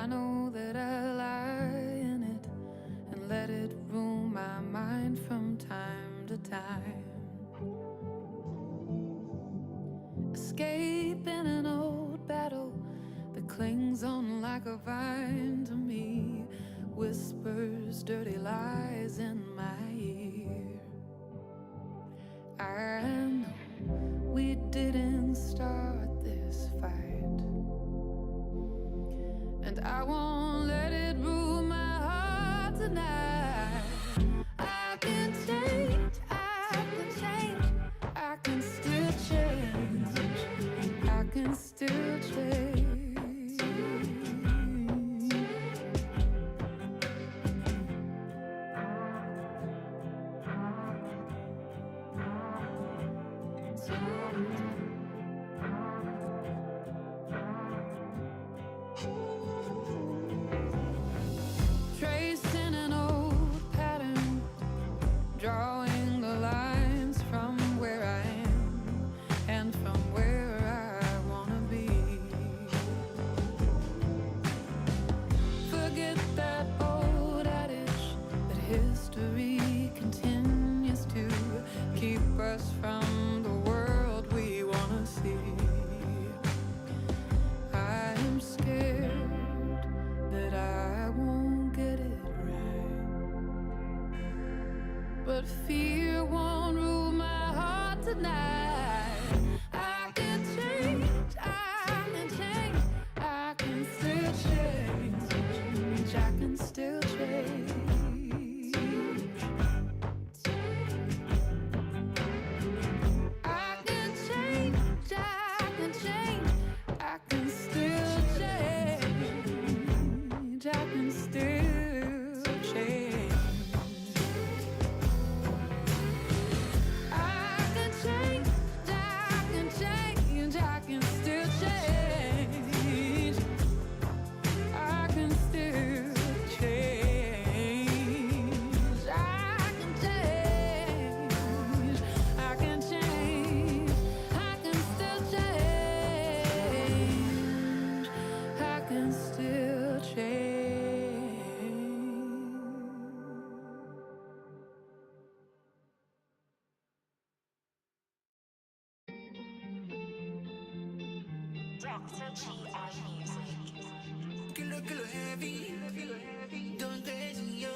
I know that I lie in it and let it rule my mind from time to time. Escaping an old battle that clings on like a vine to me, whispers dirty lies in my ear. I know we didn't start this fight, and I won't let it rule my heart tonight. I can change, I can change, I can still change, I can still change. Tracing an old pattern, drawing the lines from where I am and from where I wanna be. Forget that old adage that history continues to keep us from the world we wanna see. I am scared that I won't get it right, but fear won't rule my heart tonight. I can change, I can change, I can still change, I can still change. I can change, I can change, I can still change, I can still change. I can change, I can change, I can still change, I can still change. I can change, I can change, I can still change, I can still change. Dr. G.I. Music. Kilo heavy, don't crazy yo.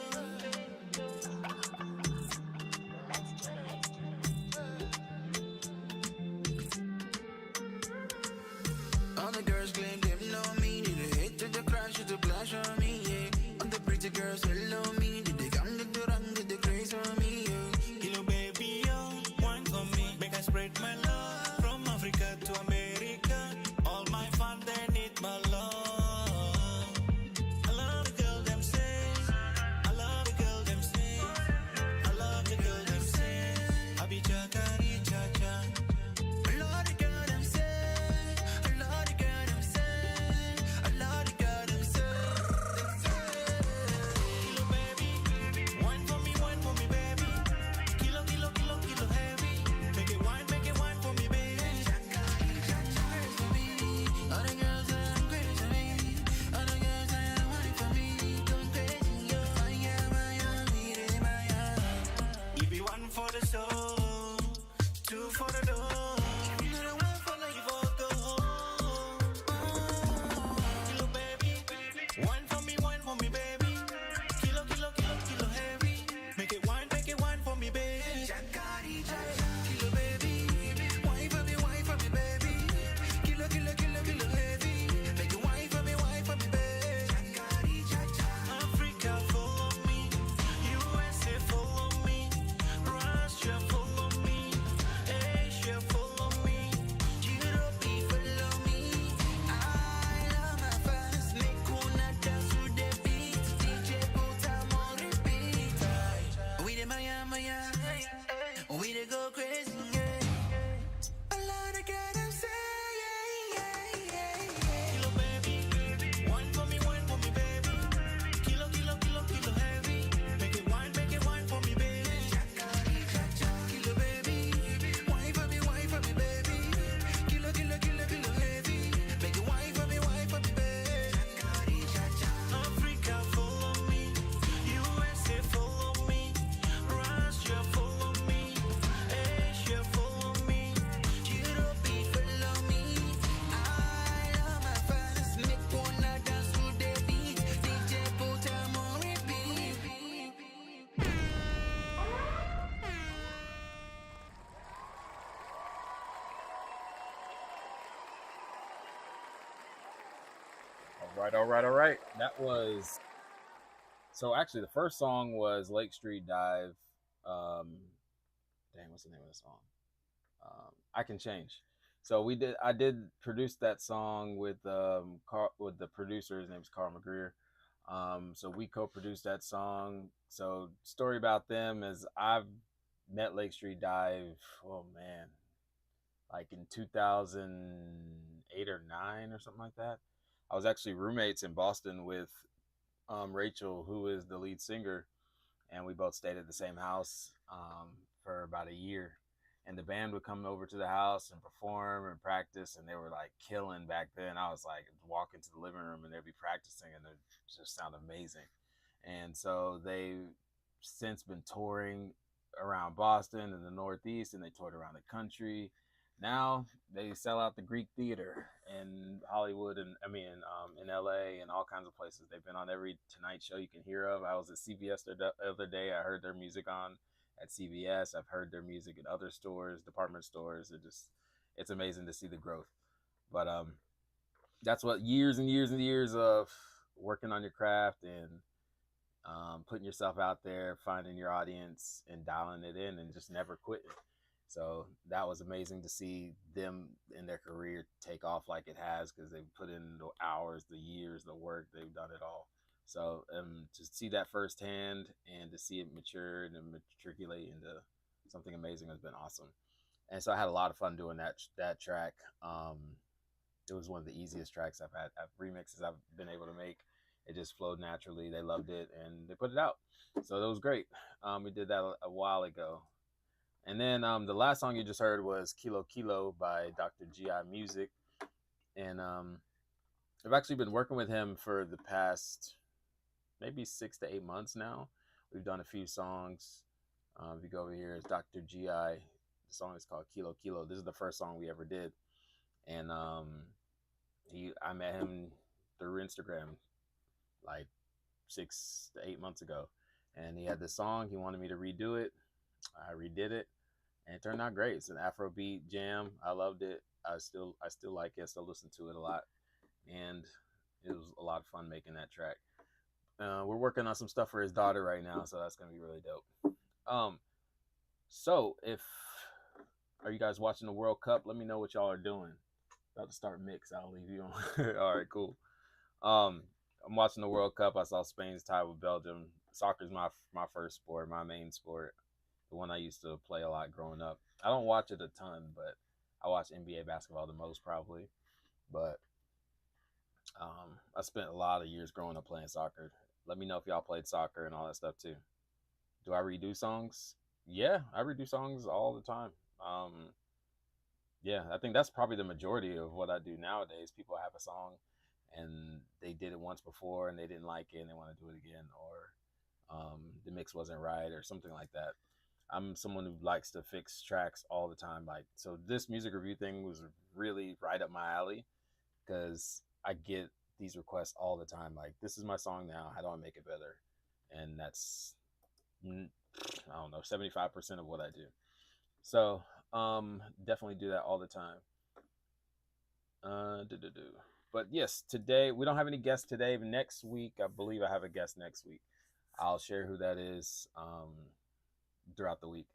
All the girls claim them know me. Did they hate to the crash to the flash on me? Yeah. All the pretty girls hello me. Did they come get the run, get the craze on me? Yeah. Kilo baby, yo, wine for me. Make I spread my love from Africa to America. All my fun, they need my love. I love the girl them say. I love the girl them say. I love the girl them say. I be chakari cha-cha. I love the girl them say. I love the girl them say. I love the girl them say. Kilo Right, all right, all right. That was so actually the first song was Lake Street Dive. Um, dang, what's the name of the song? I Can Change. So I did produce that song with with the producer. His name is Carl McGreer. So we co-produced that song. So story about them is I've met Lake Street Dive. Oh man, like in 2008 or 9 or something like that. I was actually roommates in Boston with Rachel, who is the lead singer, and we both stayed at the same house for about a year. And the band would come over to the house and perform and practice, and they were like killing back then. I was like walk into the living room and they'd be practicing, and it just sound amazing. And so they've since been touring around Boston and the Northeast, and they toured around the country. Now they sell out the Greek Theater in Hollywood, and I mean in LA and all kinds of places. They've been on every Tonight Show you can hear of. I was at CVS the other day. I heard their music on at CVS. I've heard their music in other stores, department stores. It's amazing to see the growth. But that's what years and years and years of working on your craft and putting yourself out there, finding your audience, and dialing it in, and just never quitting. So that was amazing to see them in their career take off like it has, because they've put in the hours, the years, the work. They've done it all. So to see that firsthand and to see it mature and matriculate into something amazing has been awesome. And so I had a lot of fun doing that track. It was one of the easiest tracks I've remixes I've been able to make. It just flowed naturally. They loved it and they put it out. So that was great. We did that a while ago. And then the last song you just heard was Kilo Kilo by Dr. G.I. Music. And I've actually been working with him for the past maybe 6 to 8 months now. We've done a few songs. If you go over here, it's Dr. G.I. The song is called Kilo Kilo. This is the first song we ever did. And I met him through Instagram like 6 to 8 months ago. And he had this song. He wanted me to redo it. I redid it. And it turned out great. It's an Afrobeat jam. I loved it. I still like it. I still listen to it a lot, and it was a lot of fun making that track. We're working on some stuff for his daughter right now, so that's gonna be really dope. So if are you guys watching the World Cup? Let me know what y'all are doing. About to start mix. I'll leave you on. All right, cool. I'm watching the World Cup. I saw Spain's tie with Belgium. Soccer's my first sport, my main sport. The one I used to play a lot growing up. I don't watch it a ton, but I watch NBA basketball the most probably. But I spent a lot of years growing up playing soccer. Let me know if y'all played soccer and all that stuff too. Do I redo songs? Yeah, I redo songs all the time. Yeah, I think that's probably the majority of what I do nowadays. People have a song and they did it once before and they didn't like it and they want to do it again, or the mix wasn't right or something like that. I'm someone who likes to fix tracks all the time. Like, so this music review thing was really right up my alley because I get these requests all the time. Like, this is my song now. How do I make it better? And that's, I don't know, 75% of what I do. So definitely do that all the time. But yes, today we don't have any guests today. But next week, I believe I have a guest next week. I'll share who that is throughout the week.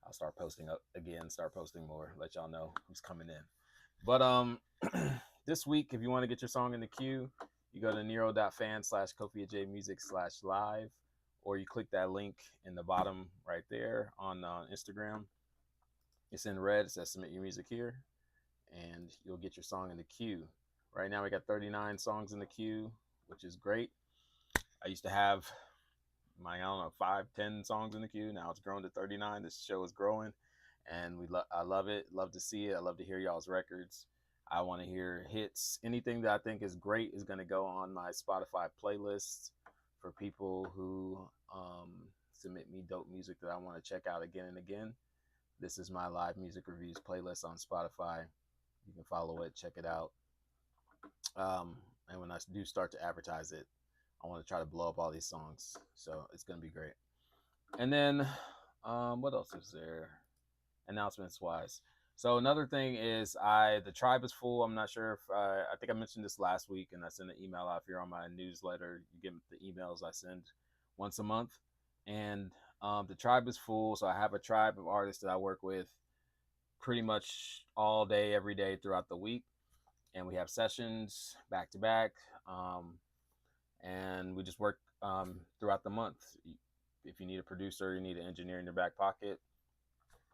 I'll start posting up again, start posting more, let y'all know who's coming in. But this week, if you want to get your song in the queue, you go to nero.fan/KofiaJmusic/live, or you click that link in the bottom right there on Instagram. It's in red. It says submit your music here, and you'll get your song in the queue. Right now, we got 39 songs in the queue, which is great. I used to have I don't know, 5, 10 songs in the queue. Now it's grown to 39. This show is growing, and I love it. Love to see it. I love to hear y'all's records. I want to hear hits. Anything that I think is great is going to go on my Spotify playlist for people who submit me dope music that I want to check out again and again. This is my live music reviews playlist on Spotify. You can follow it, check it out. And when I do start to advertise it, I want to try to blow up all these songs. So it's going to be great. And then what else is there? Announcements wise. So another thing is the tribe is full. I'm not sure if I think I mentioned this last week, and I sent an email out. If you're on my newsletter, you get the emails I send once a month, and the tribe is full. So I have a tribe of artists that I work with pretty much all day, every day throughout the week, and we have sessions back to back, and we just work throughout the month. If you need a producer, you need an engineer in your back pocket.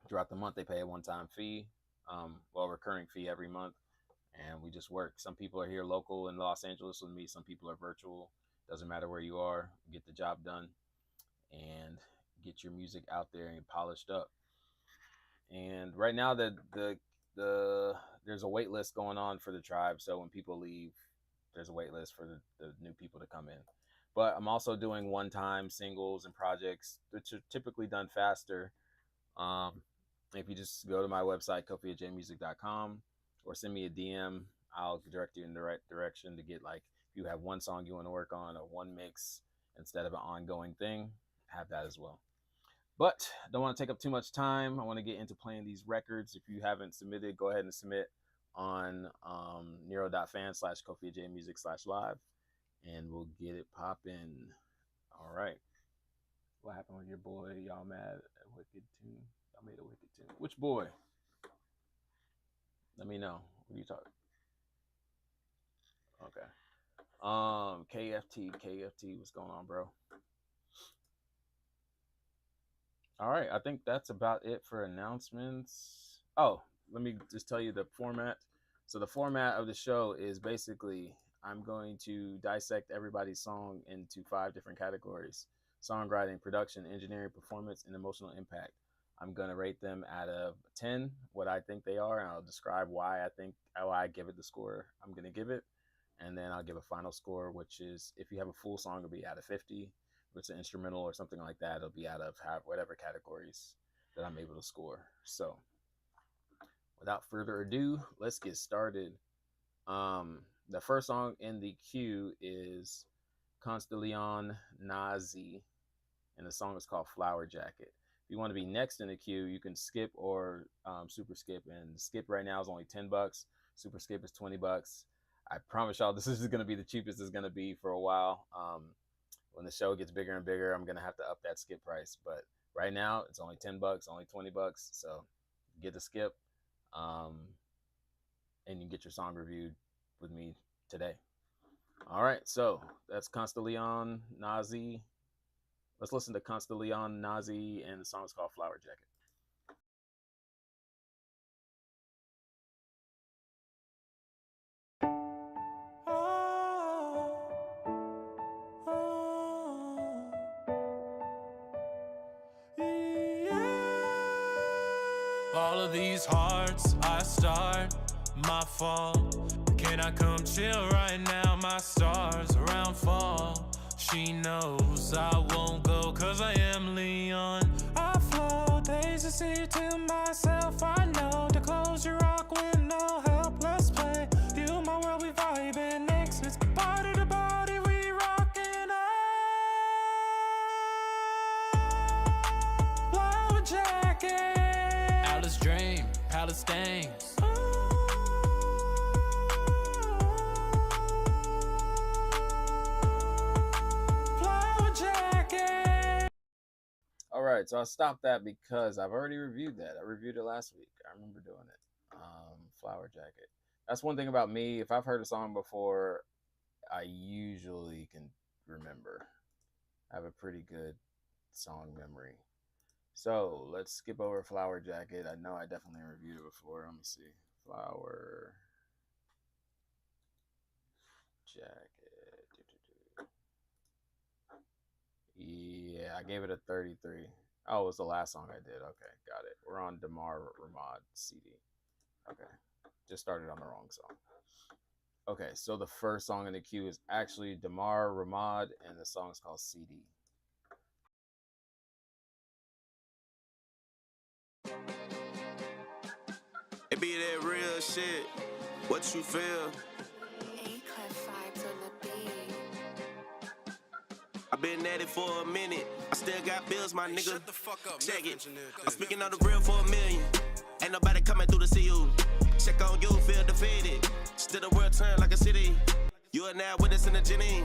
Throughout the month, they pay a one-time fee, recurring fee every month, and we just work. Some people are here local in Los Angeles with me. Some people are virtual. Doesn't matter where you are. Get the job done and get your music out there and polished up. And right now, there's a wait list going on for the tribe. So when people leave, there's a wait list for the new people to come in. But I'm also doing one-time singles and projects, which are typically done faster. If you just go to my website, kofiajmusic.com, or send me a DM, I'll direct you in the right direction to get, like, if you have one song you want to work on or one mix instead of an ongoing thing, have that as well. But I don't want to take up too much time. I want to get into playing these records. If you haven't submitted, go ahead and submit on Nero.fan/kofiajmusic/live, and we'll get it poppin'. All right. What happened with your boy? Y'all mad at Wicked Tune? Y'all made a Wicked Tune. Which boy? Let me know. What are you talking? Okay. KFT, what's going on, bro? All right, I think that's about it for announcements. Oh, let me just tell you the format. So the format of the show is basically I'm going to dissect everybody's song into 5 different categories: songwriting, production, engineering, performance, and emotional impact. I'm going to rate them out of 10, what I think they are, and I'll describe why I give it the score I'm going to give it. And then I'll give a final score, which is, if you have a full song, it'll be out of 50. If it's an instrumental or something like that, it'll be out of whatever categories that I'm able to score. So without further ado, let's get started. The first song in the queue is Constellion Nazi, and the song is called Flower Jacket. If you want to be next in the queue, you can skip or super skip, and skip right now is only $10. Super skip is $20. I promise y'all this is going to be the cheapest it's going to be for a while. When the show gets bigger and bigger, I'm going to have to up that skip price. But right now, it's only $10, only $20. So get the skip, and you can get your song reviewed with me today. All right, so that's Constellion Nazi. Let's listen to Constellion Nazi, and the song is called Flower Jacket. All of these hearts I start, my fault. Can I come chill right now? My stars around fall. She knows I won't go, cause I am Leon. I flow, days to see to myself. I know to close your rock with no help. Let's play, you my world, we vibing. Next, it's body to body, we rockin' up. Flower jacket, Alice Dream, Palace Stains. All right, so I stopped that because I've already reviewed that. I reviewed it last week. I remember doing it. Flower Jacket. That's one thing about me. If I've heard a song before, I usually can remember. I have a pretty good song memory. So let's skip over Flower Jacket. I know I definitely reviewed it before. Let me see. Flower Jacket. Yeah, I gave it a 33. Oh, it was the last song I did. Okay, got it. We're on Damar Ramad CD. Okay, just started on the wrong song. Okay, so the first song in the queue is actually Damar Ramad, and the song is called CD. It be that real shit. What you feel? I've been at it for a minute. I still got bills, my nigga. Shut the fuck up. Check it. Engineer. I'm speaking on the real for a million. Ain't nobody coming through to see you. Check on you, feel defeated. Still the world turn like a city. You are now witnessing the Jenny.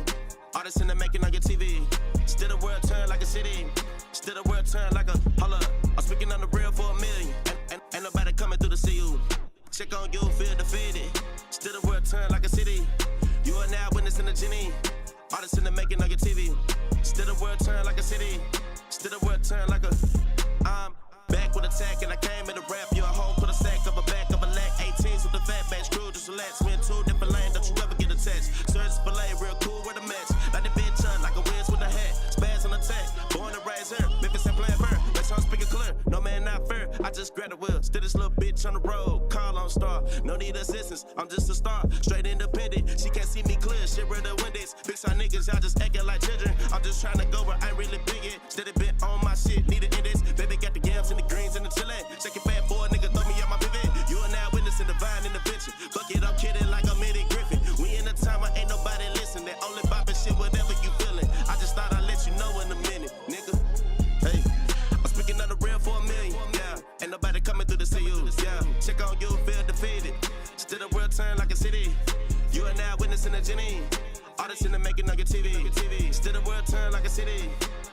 Artists in the making on your TV. Still the world turn like a city. Still the world turn like a holla. I'm speaking on the real for a million. And ain't nobody coming through to see you. Check on you, feel defeated. Still the world turn like a city. You are now witnessing the Jenny. Artists in the making on your TV. Still the world turn like a city. Still the world turn like a. I'm back with attack and I came in to rap. You a hoe, put a sack of a back of a lack. 18s with the fat batch crew, just relax. We in two different lanes, don't you ever get attached. Surge fillet, real cool with a match. Like the bitch on, like a whiz with a hat. Spaz on attack, born to raise her. Memphis and playing fair, let's all speak it clear. No man not fair, I just grabbed the wheel. Still this little bitch on the road, call on star. No need assistance, I'm just a star. Straight independent, she can't see me clear. Shit where the wind is. Big side niggas, y'all just acting like children. I'm just trying to go where I ain't really big yet. Steady been on my shit, need an index. Baby got the yams and the greens and the chillin'. Shake it back for a nigga, throw me at my pivot. You are now witnessing divine intervention. Fuck it, I'm kidding like I'm Eddie Griffin. We in a time where ain't nobody listen. They only bopping shit, whatever you feeling. I just thought I'd let you know in a minute, nigga. Hey, I'm speaking on the real for a million. Yeah, ain't nobody coming through to see you. Yeah, check on you, feel defeated. Still the world turn like a city. You are now witnessing a Jenny. Artists in the making on your TV. Still the world turn like a city.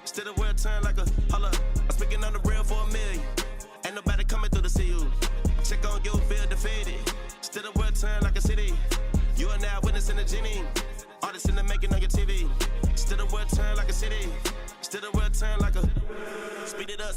Still the world turn like a holla. I'm speaking on the real for a million. Ain't nobody coming through to see you. Check on you, feel defeated. Still the world turn like a city. You are now witnessing a Jenny. Artists in the making on your TV. Still the world turn like a city. Still the world turn like a. Speed it up,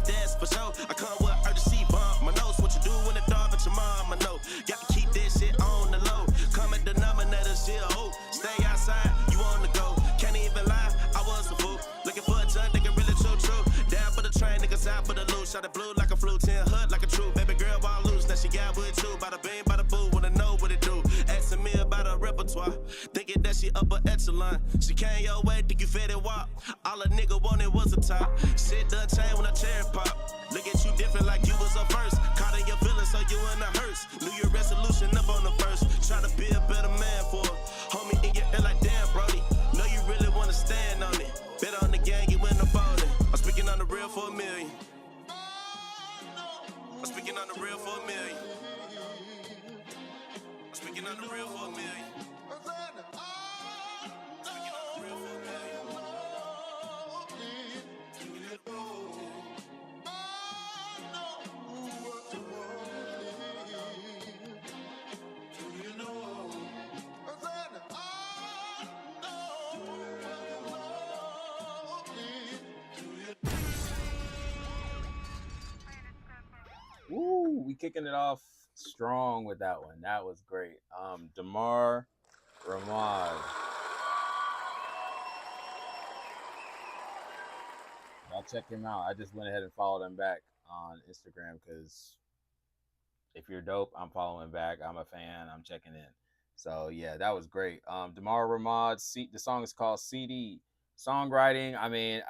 that's for sure. I come with urgency, bump my nose. What you do when the dog at your mama know. Got to keep that shit on the low. Common denominator, shit, oh. Stay outside, you on the go. Can't even lie, I was a fool. Looking for a junk, nigga, really true. Down for the train, niggas out for the loot. Shot it blue like a flu, 10 hood like a true. Baby girl, ball loose, now she got with you. Bada bing, bada boo, wanna know what it do. Asking me about her repertoire, thinking that she upper echelon. She came your way, think you fed it walk. All a nigga wanted was a top. Shit done changed when I cherry pop. Look at you different like you was up first. Caught in your feelings, so you in a hearse. Knew your resolution up on the first. Try to be a better man for her. Homie in your ear like damn, Brody. Know you really wanna stand on it. Bet on the gang, you in the folding. I'm speaking on the real for a million. I'm speaking on the real for a million. I'm speaking on the real for a million. Speaking on the real for a million. Woo, we kicking it off strong with that one. That was great. Damar Ramad. Y'all check him out. I just went ahead and followed him back on Instagram because if you're dope, I'm following back. I'm a fan. I'm checking in. So yeah, that was great. Damar Ramad. The song is called CD. Songwriting. I mean,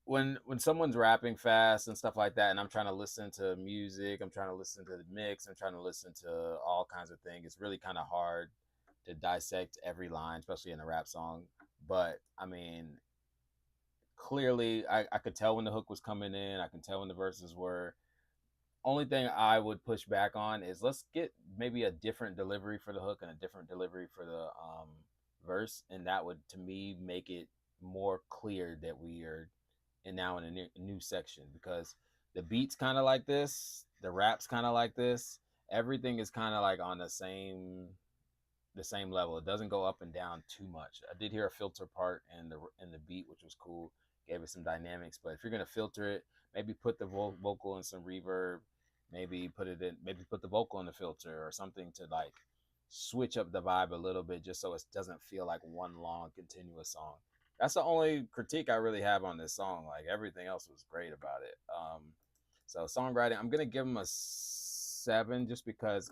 when someone's rapping fast and stuff like that, and I'm trying to listen to music, I'm trying to listen to the mix, I'm trying to listen to all kinds of things. It's really kind of hard to dissect every line, especially in a rap song. But I mean, clearly, I could tell when the hook was coming in. I can tell when the verses were. Only thing I would push back on is let's get maybe a different delivery for the hook and a different delivery for the verse, and that would, to me, make it more clear that we are now in a new section, because the beat's kind of like this, the rap's kind of like this, everything is kind of like on the same level. It doesn't go up and down too much. I did hear a filter part in the beat, which was cool, gave it some dynamics. But if you're gonna filter it, maybe put the vocal in some reverb, maybe put the vocal in the filter or something to like switch up the vibe a little bit, just so it doesn't feel like one long continuous song. That's the only critique I really have on this song. Like, everything else was great about it. So songwriting, I'm gonna give him a 7 just because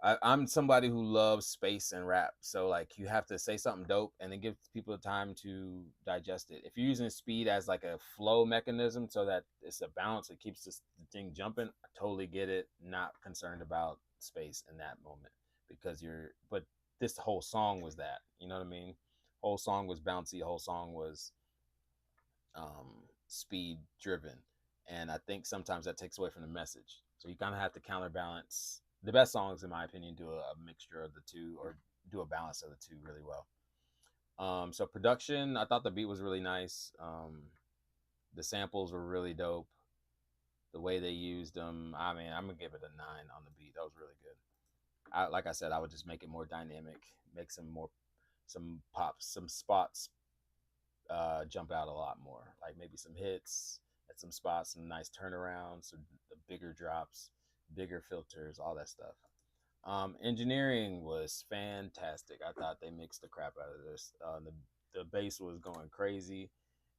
I'm somebody who loves space and rap. So like, you have to say something dope and then give people time to digest it. If you're using speed as like a flow mechanism so that it's a bounce, it keeps the thing jumping, I totally get it. Not concerned about space in that moment, because but this whole song was that, you know what I mean? Whole song was bouncy. Whole song was speed driven, And I think sometimes that takes away from the message. So you kind of have to counterbalance. The best songs, in my opinion, do a mixture of the two, or do a balance of the two really well. So production, I thought the beat was really nice. The samples were really dope. The way they used them, I mean, I'm gonna give it a 9 on the beat. That was really good. Like I said, I would just make it more dynamic, make some pops, some spots jump out a lot more, like maybe some hits at some spots, some nice turnarounds, some bigger drops, bigger filters, all that stuff. Engineering was fantastic. I thought they mixed the crap out of this. The bass was going crazy,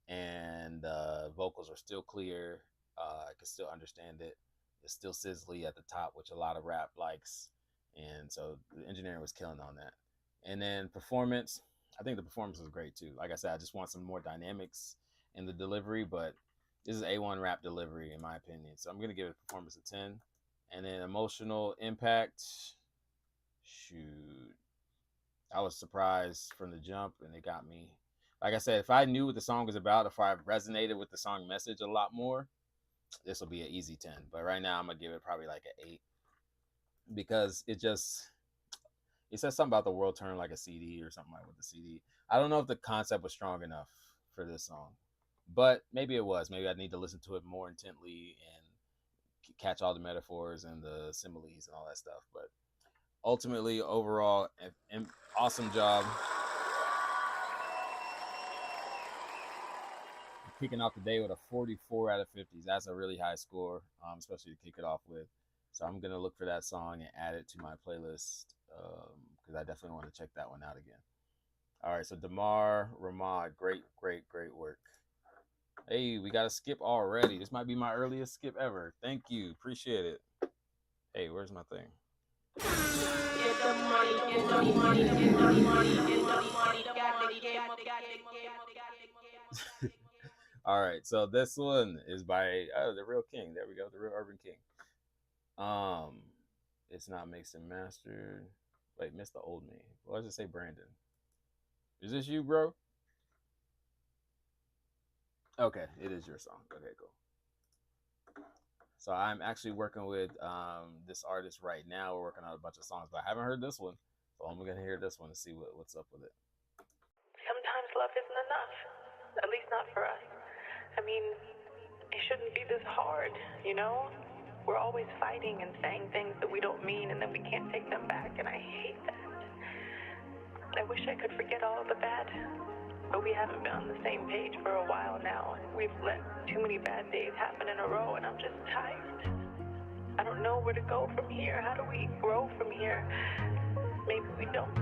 and vocals are still clear. I could still understand it. It's still sizzly at the top, which a lot of rap likes, and so the engineering was killing on that. And then performance, I think the performance was great too. Like I said, I just want some more dynamics in the delivery, but this is A1 rap delivery in my opinion. So I'm gonna give it performance a 10. And then emotional impact, shoot, I was surprised from the jump, and it got me. Like I said, if I knew what the song was about, if I resonated with the song message a lot more, this will be an easy 10. But right now I'm gonna give it probably like an 8, because it says something about the world turning like a CD or something like with the CD. I don't know if the concept was strong enough for this song, but maybe it was. Maybe I need to listen to it more intently and catch all the metaphors and the similes and all that stuff. But ultimately, overall, an awesome job. Kicking off the day with a 44 out of 50s. That's a really high score, especially to kick it off with. So I'm going to look for that song and add it to my playlist, because I definitely want to check that one out again. All right, so Damar Ramad, great work. Hey, we got a skip already. This might be my earliest skip ever. Thank you. Appreciate it. Hey, where's my thing? All right, so this one is by The Real King. There we go, The Real Urban King. It's not mixed and mastered. Wait, missed the old me. Well, let's just say Brandon. Is this you, bro? Okay, it is your song. Okay, cool. So I'm actually working with this artist right now. We're working on a bunch of songs, but I haven't heard this one. So I'm gonna hear this one and see what's up with it. Sometimes love isn't enough, at least not for us. I mean, it shouldn't be this hard, you know? We're always fighting and saying things that we don't mean, and then we can't take them back, and I hate that. I wish I could forget all of the bad, but we haven't been on the same page for a while now. We've let too many bad days happen in a row, and I'm just tired. I don't know where to go from here. How do we grow from here? Maybe we don't.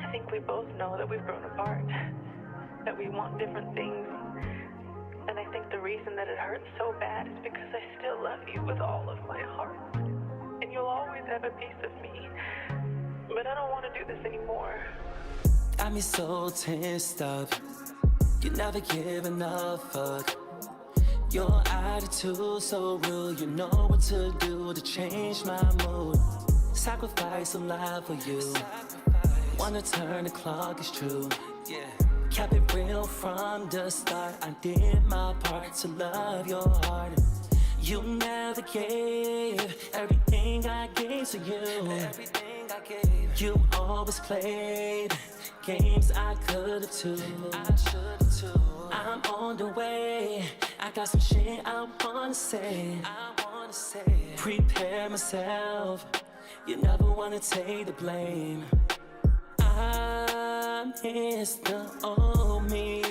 I think we both know that we've grown apart, that we want different things. And I think the reason that it hurts so bad is because I still love you with all of my heart. And you'll always have a piece of me. But I don't want to do this anymore. Got me so tensed up. You never give enough fuck. Your attitude so rude. You know what to do to change my mood. Sacrifice a lot for you. Wanna turn the clock, it's true. Yeah. Kept it real from the start. I did my part to love your heart. You never gave everything I gave to you. Everything I gave. You always played games I could have too. I should have too. I'm on the way. I got some shit I wanna say. Prepare myself. You never wanna take the blame. I miss the old me.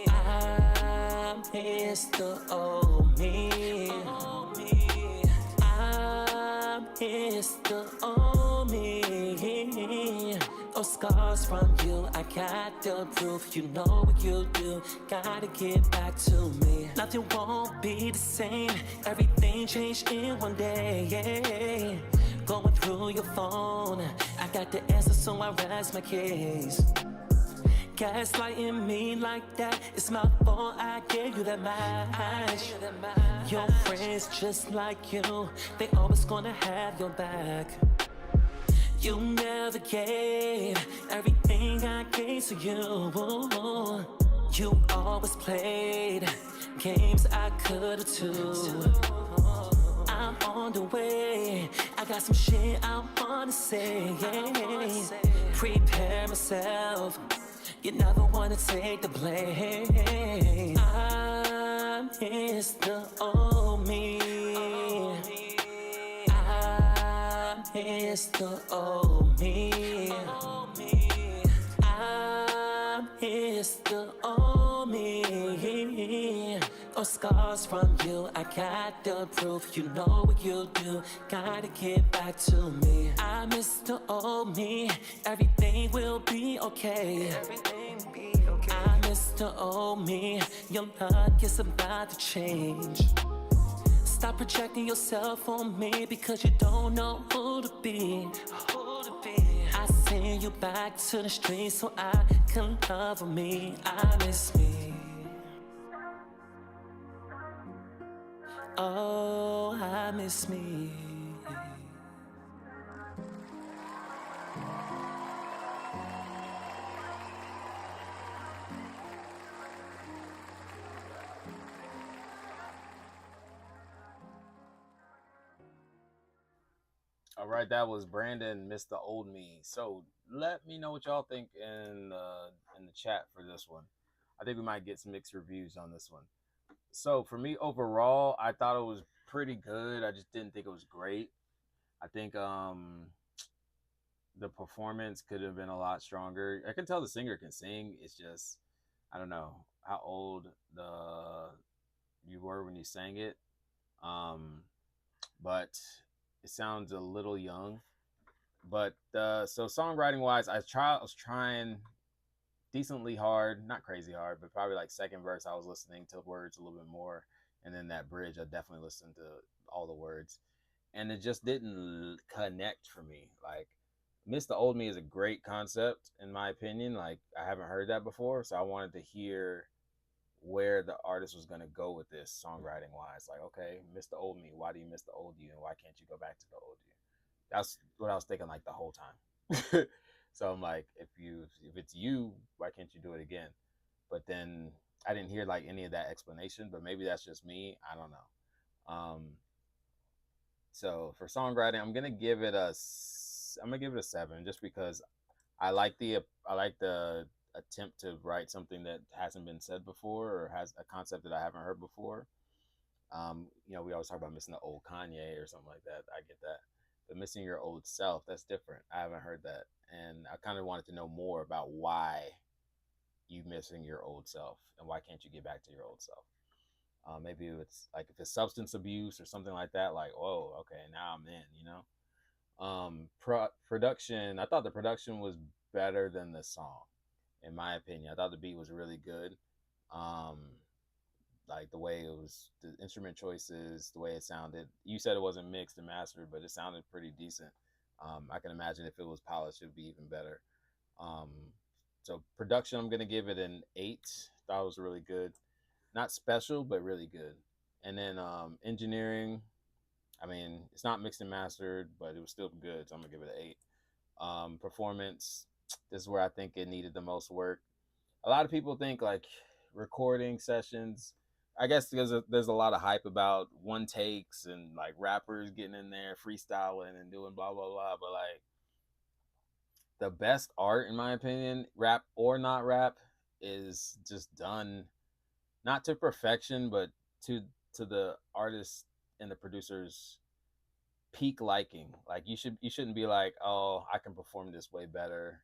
I miss the old me. I miss the old me. Those scars from you, I got the proof. You know what you do, gotta get back to me. Nothing won't be the same. Everything changed in one day. Going through your phone, I got the answer, so I rest my case. Gaslighting me like that, it's my fault I gave you that match. Your friends just like you, they always gonna have your back. You never gave everything I gave to you. You always played games I could've too. I'm on the way. I got some shit I wanna say. Prepare myself. You never wanna take the blame. I miss the old me. I miss the old me. I miss the old me. Those scars from you, I got the proof. You know what you do, gotta get back to me. I miss the old me, everything will be okay. I miss the old me, your luck is about to change. Stop projecting yourself on me because you don't know who to be. I send you back to the streets so I can love me. I miss me. Oh, I miss me. All right, that was Brandon, Mr. Old Me. So let me know what y'all think in the chat for this one. I think we might get some mixed reviews on this one. So for me overall, I thought it was pretty good. I just didn't think it was great. I think the performance could have been a lot stronger. I can tell the singer can sing. It's just I don't know how old you were when you sang it. But it sounds a little young. But so songwriting wise, I was trying decently hard, not crazy hard, but probably like second verse I was listening to words a little bit more, and then that bridge I definitely listened to all the words, and it just didn't connect for me. Like Mr. Old Me is a great concept in my opinion. Like I haven't heard that before, so I wanted to hear where the artist was going to go with this songwriting wise. Like, okay, Mr. Old Me, why do you miss the old you, and why can't you go back to the old you? That's what I was thinking like the whole time. So I'm like, if it's you, why can't you do it again? But then I didn't hear like any of that explanation, but maybe that's just me. I don't know. So for songwriting, I'm gonna give it a 7, just because I like the attempt to write something that hasn't been said before or has a concept that I haven't heard before. We always talk about missing the old Kanye or something like that. I get that. But missing your old self, that's different. I haven't heard that. And I kind of wanted to know more about why you missing your old self and why can't you get back to your old self. Maybe it's like if it's substance abuse or something like that, like, oh, okay, now I'm in, production, I thought the production was better than the song, in my opinion. I thought the beat was really good. Like the way it was, the instrument choices, the way it sounded. You said it wasn't mixed and mastered, but it sounded pretty decent. I can imagine if it was polished, it would be even better. So production, I'm gonna give it an 8. Thought it was really good, not special, but really good. And then engineering, I mean, it's not mixed and mastered, but it was still good, so I'm gonna give it an 8. Performance, this is where I think it needed the most work. A lot of people think like recording sessions, I guess because there's a lot of hype about one takes and like rappers getting in there freestyling and doing blah blah blah, but like the best art in my opinion, rap or not rap, is just done not to perfection, but to the artist and the producer's peak liking. Like you shouldn't be like, oh, I can perform this way better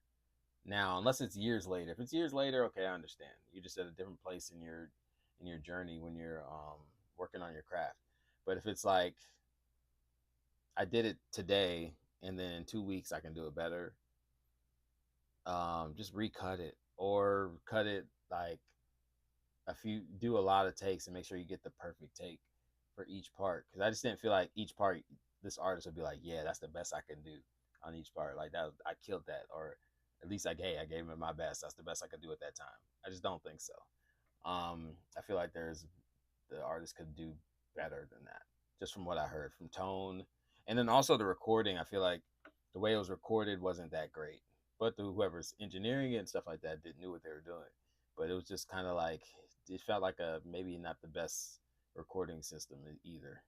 now, unless it's years later. If it's years later, okay, I understand. You're just at a different place in your journey when you're working on your craft. But if it's like I did it today and then in 2 weeks I can do it better, just recut it or cut it like do a lot of takes and make sure you get the perfect take for each part, because I just didn't feel like each part this artist would be like, yeah, that's the best I can do on each part. Like that, I killed that, or at least I gave it my best. That's the best I could do at that time. I just don't think so. I feel like the artist could do better than that, just from what I heard from tone, and then also the recording. I feel like the way it was recorded wasn't that great, but whoever's engineering it and stuff like that knew what they were doing. but it was just kind of like it felt like a maybe not the best recording system either.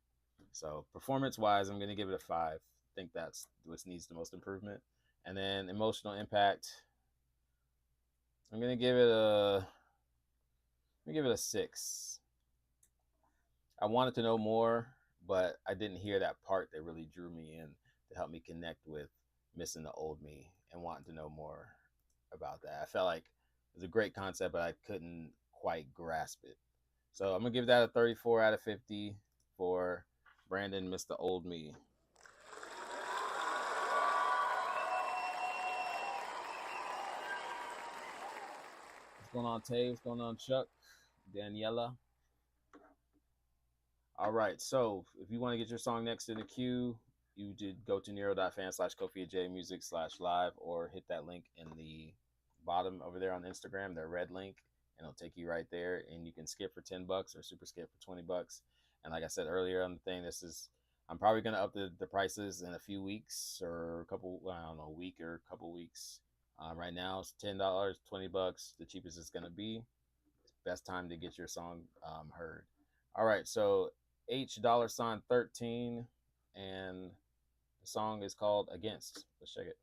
So performance wise, I'm gonna give it a 5. I think that's what needs the most improvement. And then emotional impact, I'm gonna give it a 6. I wanted to know more, but I didn't hear that part that really drew me in to help me connect with missing the old me and wanting to know more about that. I felt like it was a great concept, but I couldn't quite grasp it. So I'm gonna give that a 34 out of 50 for Brandon Missed the Old Me. What's going on, Tay? What's going on, Chuck? Daniela? All right, so if you want to get your song next in the queue, you did go to Nero.fan/KofiAJmusic/live or hit that link in the bottom over there on Instagram, the red link, and it'll take you right there. And you can skip for $10 or super skip for $20. And like I said earlier on the thing, I'm probably going to up the prices in a few weeks or a week or a couple weeks. Right now it's $10, $20, the cheapest it's going to be. Best time to get your song heard. All right, so H$13, and the song is called Against. Let's check it.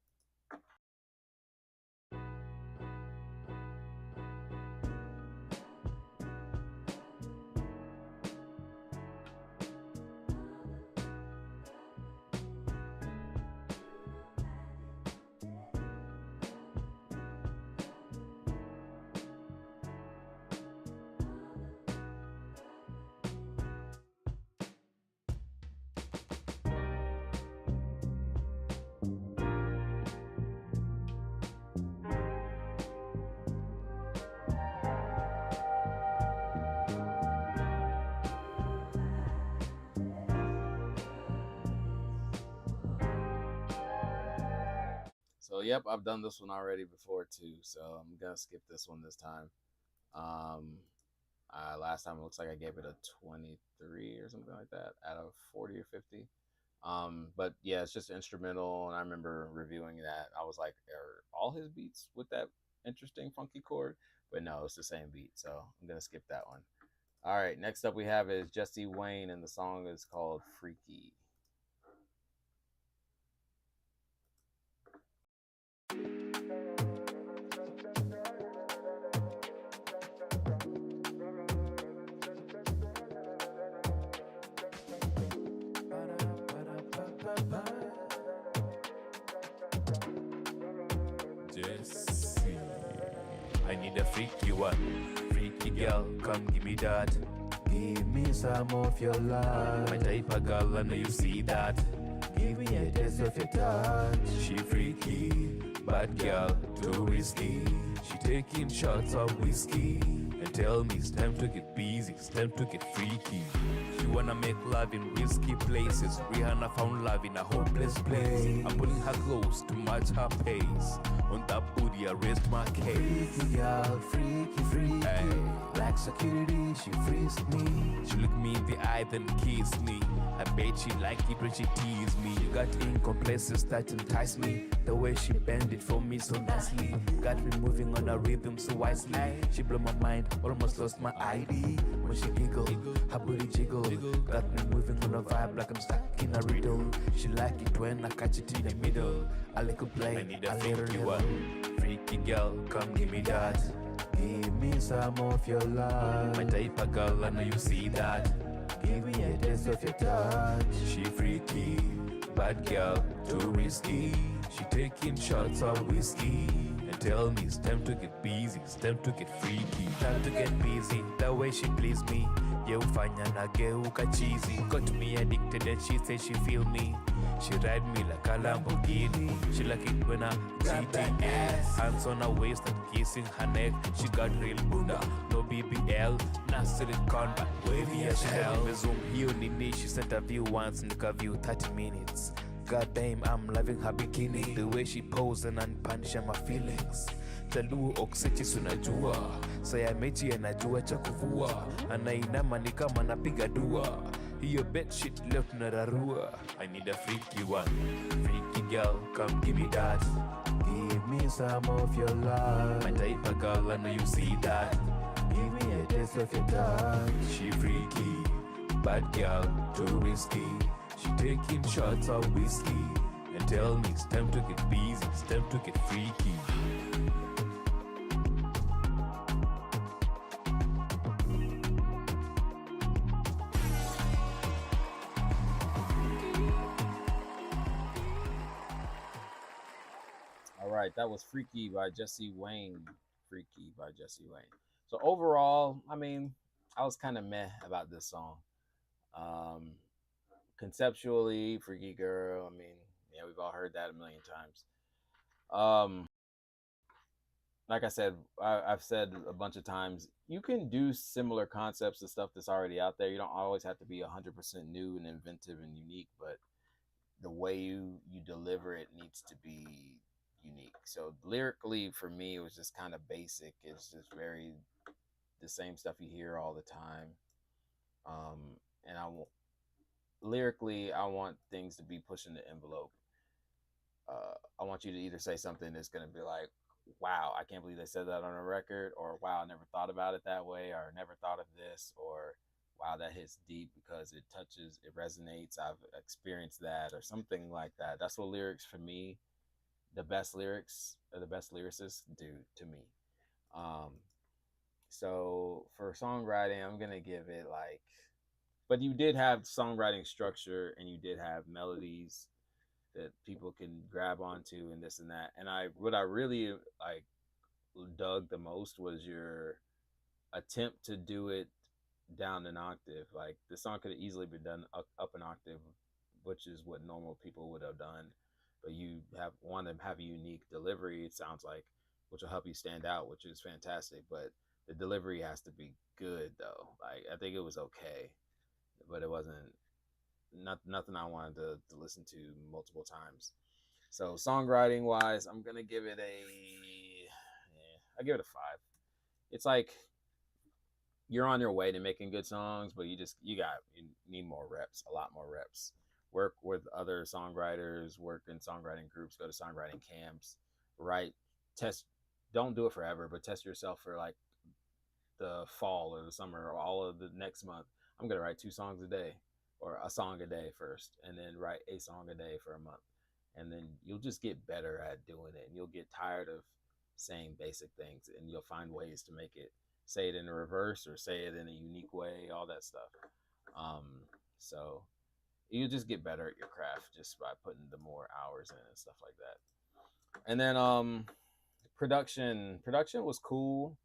So yep, I've done this one already before too, so I'm gonna skip this one this time. Last time it looks like I gave it a 23 or something like that out of 40 or 50. But yeah, it's just instrumental, and I remember reviewing that. I was like, are all his beats with that interesting funky chord? But no, it's the same beat, so I'm gonna skip that one. All right, next up we have is Jesse Wayne, and the song is called Freaky. Jesse, I need a freaky one. Freaky girl, come give me that. Give me some of your love. My type of girl, I know you see that. Give me a taste of your touch. She freaky, bad girl, too risky. She taking shots of whiskey and tell me it's time to get busy, it's time to get freaky. She wanna make love in risky places. Rihanna found love in a hopeless place. I'm pulling her close to match her pace. On that booty, I rest my case. Freaky girl, freaky, freaky. Hey. Black security, she frisked me. She looked me in the eye, then kissed me. I bet she liked it when she teased me. You got ink places that entice me. The way she bend it for me so nicely. Got me moving on a rhythm so wisely. She blew my mind, almost lost my ID. When she giggle, her booty jiggle. Got me moving on a vibe like I'm stuck in a riddle. She like it when I catch it in the middle. I like to play, I need a freaky one. Freaky girl, come give me that. Give me some of your love. My type of girl, I know you see that. Give me a taste of your touch. She freaky, bad girl, too risky. She taking shots of whiskey and tell me it's time to get busy, it's time to get freaky. Time to get busy, the way she please me. Yeufanya nageuka cheesy. Got me addicted and she says she feel me. She ride me like a Lamborghini. She like it when I grab that ass. Hands on her waist and kissing her neck. She got real bunda, no BBL. Not silicone but wavy as hell. Zoom hiyo nini. She sent a view once and a view 30 minutes. God damn, I'm loving her bikini. The way she pose and unpunish my feelings. Jaluo oxychi unajua. Saya mechi anajua cha kuvua. Anainama ni kama napiga dua. Your bed shit left nararua. I need a freaky one. Freaky girl, come give me that. Give me some of your love. My type of girl, I know you see that. Give me a taste of your touch. She freaky, bad girl, too risky. She taking shots of whiskey. And tell me it's time to get busy, it's time to get freaky. All right, that was Freaky by Jesse Wayne. Freaky by Jesse Wayne. So overall, I mean, I was kind of meh about this song. Conceptually, Freaky Girl, I mean, yeah, we've all heard that a million times. Like I said, I've said a bunch of times, you can do similar concepts to stuff that's already out there. You don't always have to be 100% new and inventive and unique, but the way you deliver it needs to be unique. So lyrically, for me, it was just kind of basic. It's just very the same stuff you hear all the time. And lyrically, I want things to be pushing the envelope. I want you to either say something that's going to be like, wow, I can't believe they said that on a record, or wow, I never thought about it that way, or never thought of this, or wow, that hits deep because it touches, it resonates, I've experienced that, or something like that. That's what lyrics, for me, the best lyrics or the best lyricists do to me. So for songwriting, I'm going to give it like, but you did have songwriting structure and you did have melodies that people can grab onto and this and that. And what I really like dug the most was your attempt to do it down an octave. Like the song could have easily been done up an octave, which is what normal people would have done. But you want to have a unique delivery, it sounds like, which will help you stand out, which is fantastic. But the delivery has to be good though. Like I think it was okay, but it wasn't nothing I wanted to listen to multiple times. So songwriting wise, I'm gonna give it I give it a 5. It's like you're on your way to making good songs, but you need more reps, a lot more reps. Work with other songwriters, work in songwriting groups, go to songwriting camps, write, test. Don't do it forever, but test yourself for like the fall or the summer or all of the next month. I'm gonna write 2 songs a day, or a song a day first, and then write a song a day for a month. And then you'll just get better at doing it. And you'll get tired of saying basic things, and you'll find ways to make it, say it in a reverse or say it in a unique way, all that stuff. So you just get better at your craft just by putting the more hours in and stuff like that. And then production was cool.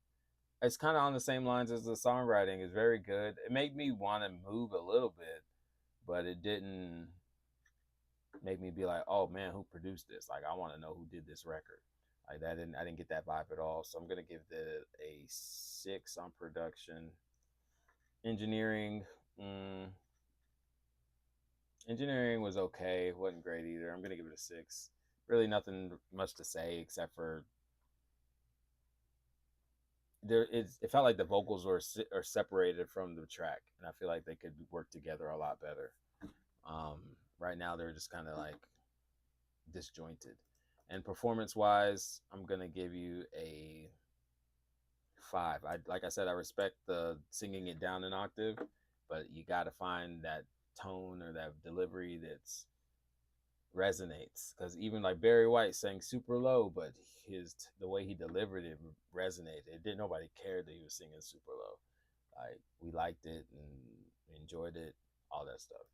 It's kind of on the same lines as the songwriting. Is very good. It made me want to move a little bit, but it didn't make me be like, oh man, who produced this? Like I want to know who did this record. Like that I didn't get that vibe at all. So I'm gonna give it a 6 on production. Engineering was okay. It wasn't great either. I'm gonna give it a 6. Really nothing much to say except for it felt like the vocals are separated from the track, and I feel like they could work together a lot better. Right now they're just kind of like disjointed. And performance wise, I'm gonna give you a 5. Like I said, I respect the singing it down an octave, but you got to find that tone or that delivery that's resonates. Because even like Barry White sang super low, but the way he delivered it resonated. Nobody cared that he was singing super low. Like we liked it and enjoyed it, all that stuff.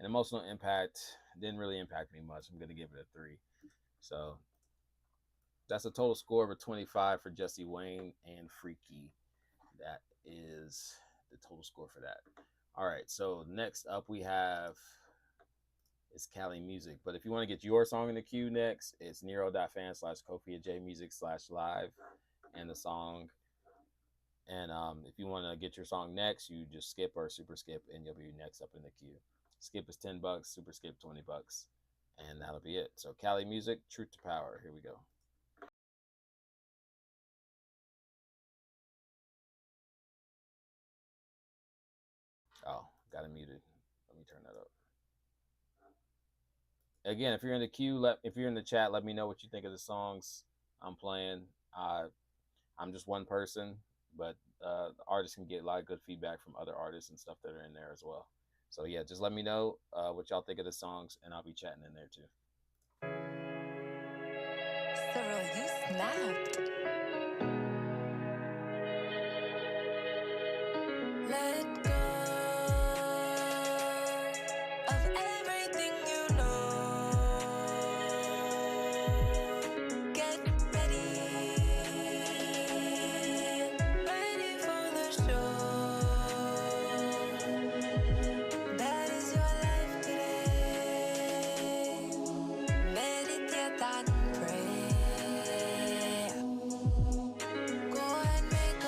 And emotional impact didn't really impact me much. I'm gonna give it a 3. So that's a total score of a 25 for Jesse Wayne and Freaky. That is the total score for that. All right, so next up we have is Cali Music. But if you want to get your song in the queue next, it's Nero.fan/KofiaJmusic/live and the song. And if you want to get your song next, you just skip or super skip and you'll be next up in the queue. Skip is $10, super skip $20, and that'll be it. So Cali Music, Truth to Power. Here we go. Oh, got it muted. me turn that up. Again, if you're in the queue, if you're in the chat, let me know what you think of the songs I'm playing. I'm just one person, but the artists can get a lot of good feedback from other artists and stuff that are in there as well. So yeah, just let me know what y'all think of the songs, and I'll be chatting in there too. Cyril, you snapped. Let go of everything you know. Get ready, ready for the show. That is your life today. Meditate and pray. Go and make a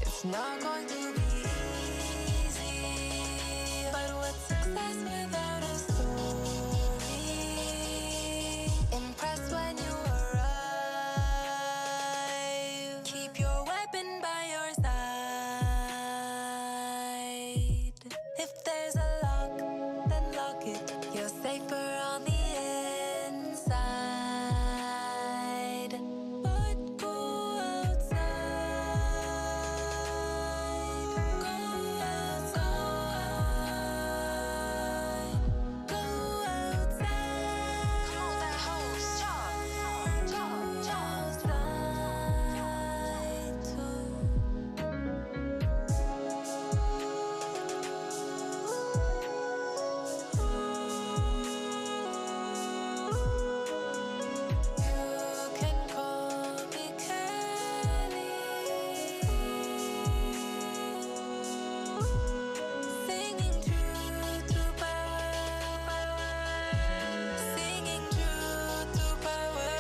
It's not going to be easy, but what's success without a story? Impress when you arrive. Keep your weapon by your side. If there's a lock, then lock it. You're safer on the inside. But go outside. Go outside. Go outside. Call that host, outside too. You can call me Kelly. Singing truth to power. Singing truth to power.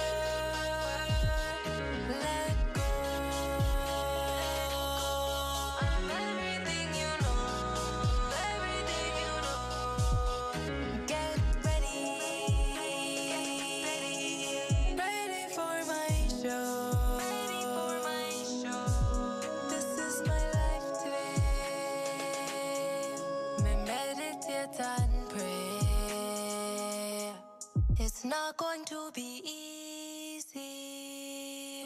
Let go of everything you know. Everything you know. Get ready, ready for my show. This is my life today. Me meditate and pray. It's not going to be easy,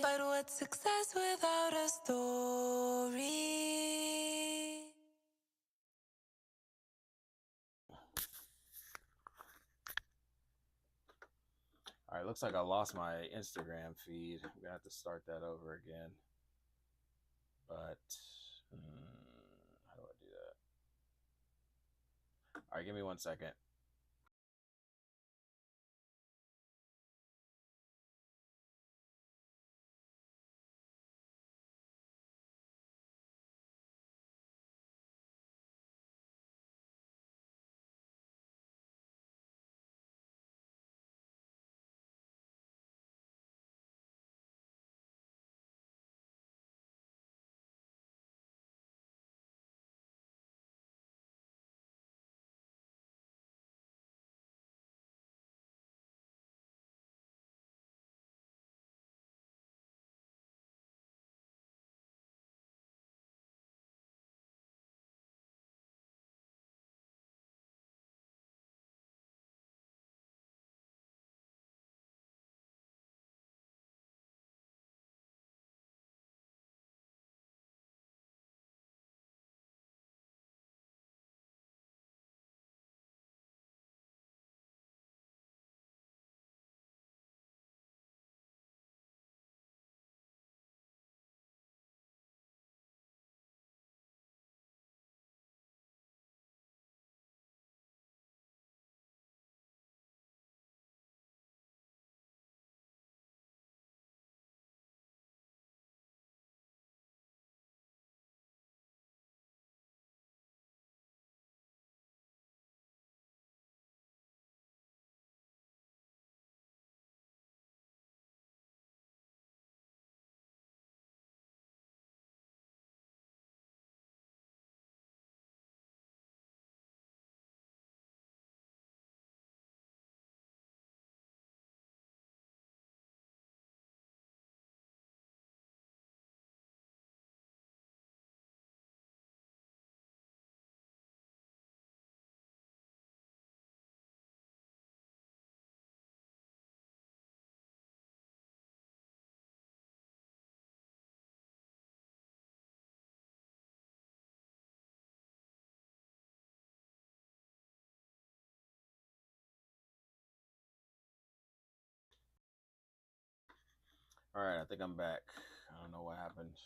but what's success without a story? All right, looks like I lost my Instagram feed. I'm gonna have to start that over again. But how do I do that? All right, give me 1 second. All right, I think I'm back. I don't know what happened.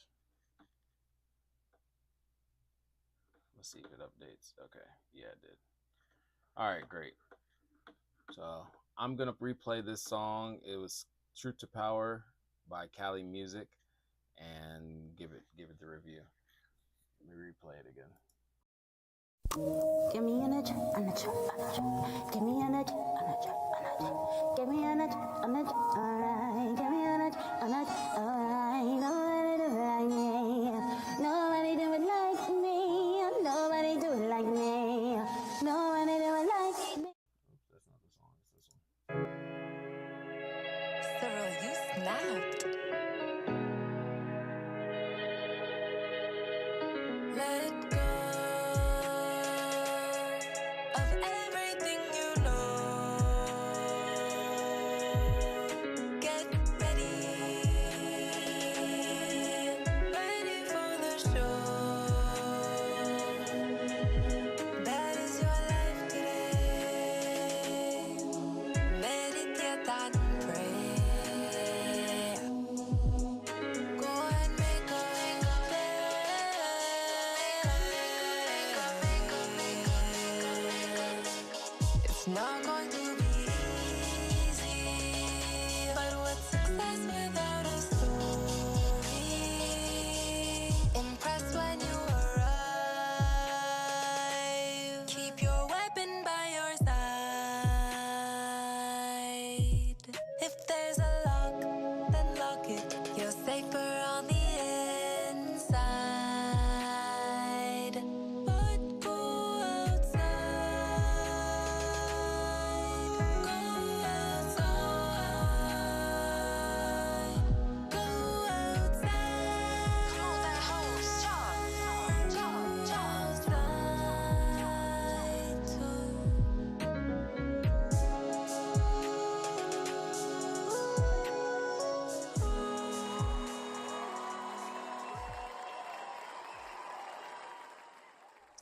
Let's see if it updates. Okay, yeah, it did. All right, great. So I'm gonna replay this song. It was "Truth to Power" by Cali Music, and give it the review. Let me replay it again. Give me energy, energy, energy. Give me energy, energy, energy. Give me energy, energy, alright. Give me energy, energy, alright. Nobody do it like me. Nobody do it like me. Nobody do it like me. Nobody do it like me. Oops, that's not the song. It's this one. Cyril, you snapped. Let go of everything you know. Get ready, ready for the show. That is your life today. Meditate and pray. Go and make a It's not going to be easy, but what's success without a story? Impress when you arrive. Keep your weapon by your side. If there's a lock, then lock it. You're safer on the inside. But go outside. Go outside. Go outside. Come on, that hoes. Outside too.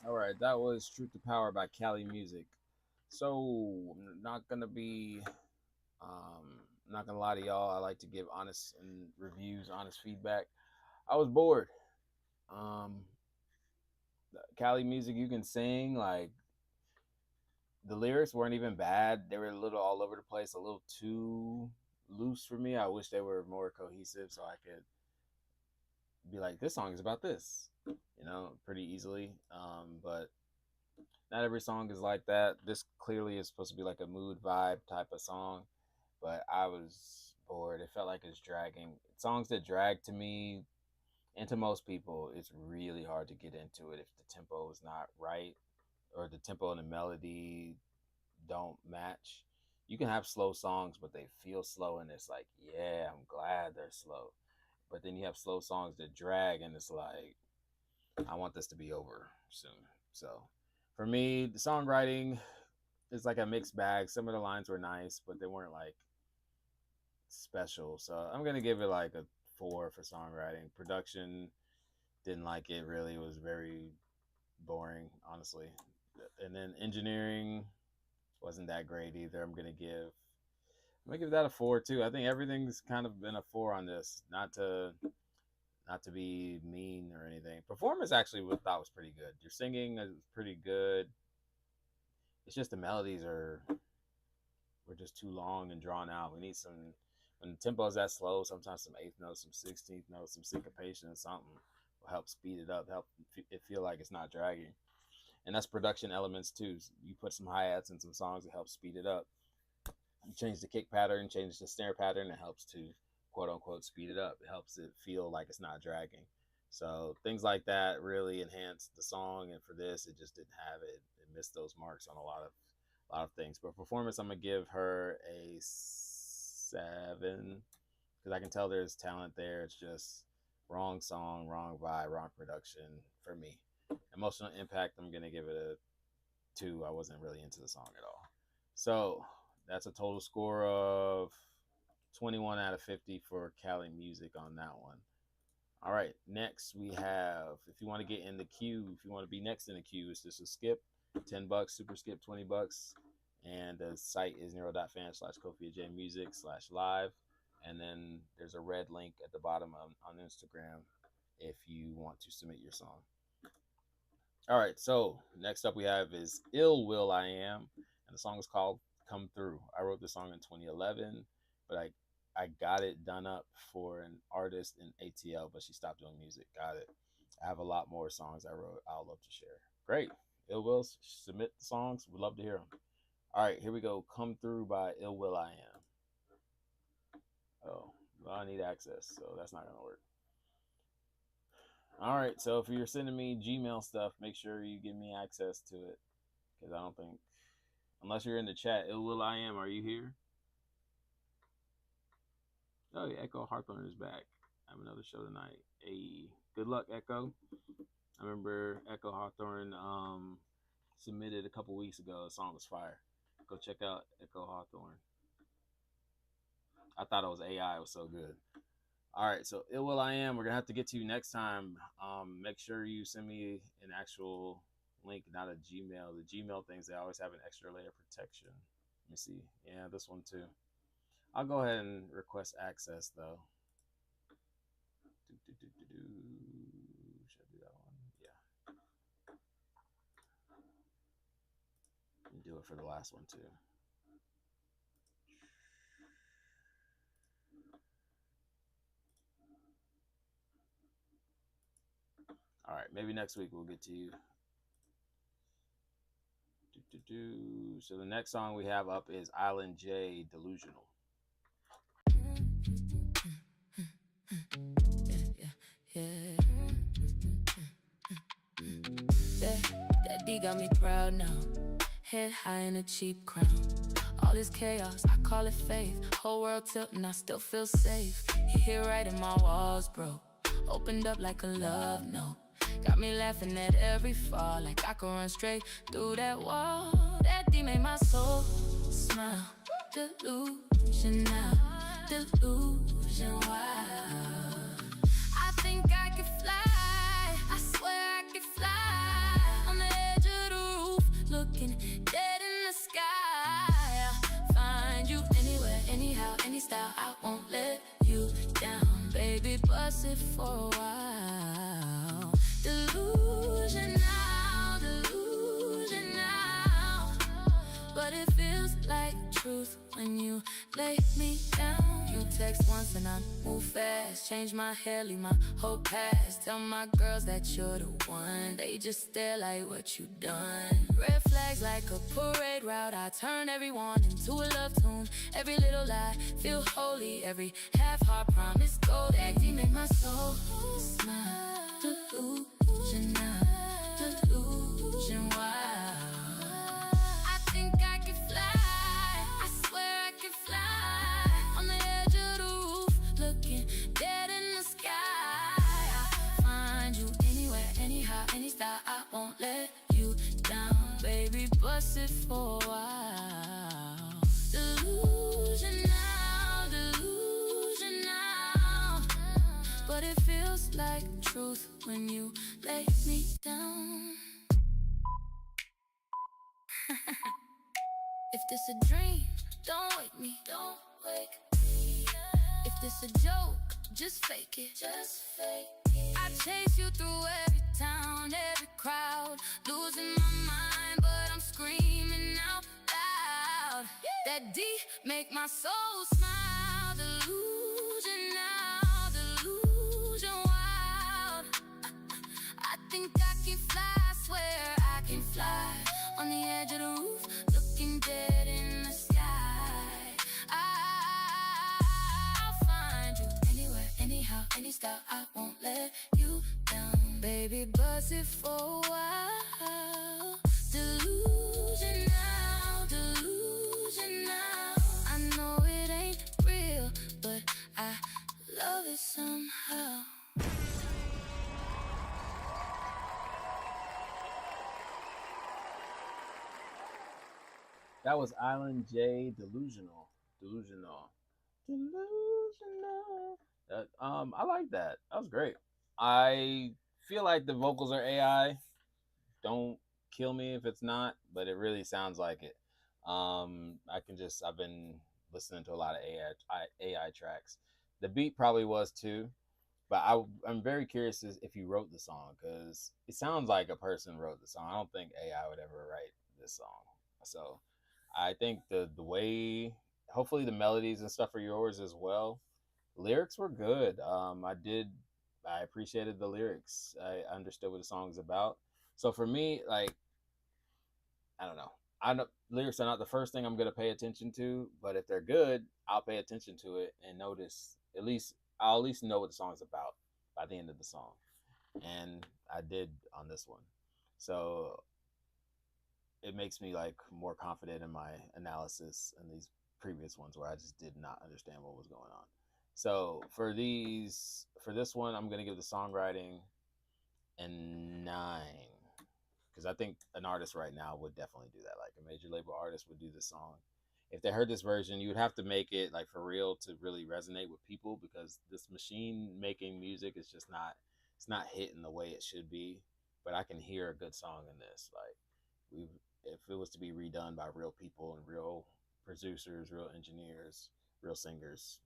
All right, that was "Truth to Power" by Cali Music. So I'm not gonna be, not gonna lie to y'all. I like to give honest and reviews, honest feedback. I was bored. Um, Cali Music, you can sing like the lyrics weren't even bad. They were a little all over the place, a little too loose for me. I wish they were more cohesive so I could be like, this song is about this, pretty easily. But not every song is like that. This clearly is supposed to be like a mood vibe type of song, but I was bored. It felt like it's dragging. Songs that drag to me and to most people, it's really hard to get into it if the tempo is not right or the tempo and the melody don't match. You can have slow songs, but they feel slow, and it's like, yeah, I'm glad they're slow. But then you have slow songs that drag, and it's like, I want this to be over soon. So for me, the songwriting is like a mixed bag. Some of the lines were nice, but they weren't like special. So I'm gonna give it like a 4 for songwriting. Production, didn't like it really. It was very boring, honestly. And then engineering wasn't that great either. I'm gonna give that a 4 too. I think everything's kind of been a 4 on this. Not to be mean or anything. Performance actually thought was pretty good. Your singing is pretty good. It's just the melodies were just too long and drawn out. We need some, when the tempo is that slow, sometimes some eighth notes, some 16th notes, some syncopation or something will help speed it up, help it feel like it's not dragging. And that's production elements too. You put some hi-hats in some songs, it helps speed it up. You change the kick pattern, change the snare pattern, it helps to quote unquote speed it up. It helps it feel like it's not dragging. So things like that really enhanced the song, and for this, it just didn't have it. It missed those marks on a lot of things. But performance, I'm gonna give her a 7 because I can tell there's talent there. It's just wrong song, wrong vibe, wrong production for me. Emotional impact, I'm gonna give it a 2. I wasn't really into the song at all. So that's a total score of 21 out of 50 for Cali Music on that one. All right, next we have, if you want to get in the queue, if you want to be next in the queue, it's just a skip, $10, super skip, $20. And the site is nero.fan/KofiJMusic/live. And then there's a red link at the bottom on Instagram if you want to submit your song. All right, so next up we have is Ill Will I Am, and the song is called Come Through. I wrote this song in 2011, but I got it done up for an artist in ATL, but she stopped doing music. Got it. I have a lot more songs I wrote I'll love to share. Great. Ill Will, submit the songs. We'd love to hear them. All right, here we go. Come Through by Ill Will I Am. Oh, well, I need access, so that's not going to work. All right, so if you're sending me Gmail stuff, make sure you give me access to it, because I don't think, unless you're in the chat, Ill Will I Am, are you here? Oh, yeah, Echo Hawthorne is back. I have another show tonight. Hey, good luck, Echo. I remember Echo Hawthorne submitted a couple weeks ago. The song was fire. Go check out Echo Hawthorne. I thought it was AI. It was so good. All right, so Ill Will I Am, we're going to have to get to you next time. Make sure you send me an actual link, not a Gmail. The Gmail things, they always have an extra layer of protection. Let me see. Yeah, this one too. I'll go ahead and request access, though. Should I do that one? Yeah. And do it for the last one, too. All right, maybe next week we'll get to you. So the next song we have up is Island J, Delusional. That D got me proud now. Head high in a cheap crown. All this chaos, I call it faith. Whole world tilting, I still feel safe. You here right in my walls, bro. Opened up like a love note. Got me laughing at every fall, like I could run straight through that wall. That D made my soul smile. Delusion now, delusion wild. I think I can fly, I swear I can fly. On the edge of the roof, looking dead in the sky. I'll find you anywhere, anyhow, any style. I won't let you down, baby, bust it for a while. Delusion now, but it feels like truth when you lay me down. You text once and I move fast, change my hair, leave my whole past. Tell my girls that you're the one, they just stare like what you done. Red flags like a parade route, I turn everyone into a love tune. Every little lie, feel holy, every half-heart promise gold. Acting make my soul smile. Delusion now, delusion wild. I think I can fly, I swear I can fly. On the edge of the roof, looking dead in the sky. I'll find you anywhere, anyhow, any style. I won't let you down, baby, bust it for a while. Delusion now, but it feels like truth when you lay me down. If this a dream, don't wake me, don't wake me up. If this a joke, just fake it, just fake it. I chase you through every town, every crowd, losing my mind, but I'm screaming out loud. That D make my soul smile. Delusion now, delusion wild. I think I can fly, I swear I can fly. On the edge of the roof, looking dead in the sky. I'll find you anywhere, anyhow, any style. I won't let you down, baby, buzz it for a while. Delusion now, I know it ain't real, but I love it somehow. That was Island J, Delusional. That, I like that. That was great. I feel like the vocals are AI. Don't kill me if it's not, but it really sounds like it. I've been listening to a lot of AI tracks. The beat probably was too, but I'm very curious if you wrote the song, because it sounds like a person wrote the song. I don't think AI would ever write this song. So I think the way, hopefully the melodies and stuff are yours as well. Lyrics were good. I appreciated the lyrics. I understood what the song's about. So for me, like, I don't know. Lyrics are not the first thing I'm gonna pay attention to, but if they're good, I'll pay attention to it and notice. I'll at least know what the song's about by the end of the song, and I did on this one. So it makes me like more confident in my analysis in these previous ones where I just did not understand what was going on. So for this one, I'm gonna give the songwriting a 9, because I think an artist right now would definitely do that. Like a major label artist would do this song. If they heard this version, you would have to make it like for real to really resonate with people, because this machine making music is just not, it's not hitting the way it should be. But I can hear a good song in this. Like if it was to be redone by real people and real producers, real engineers, real singers,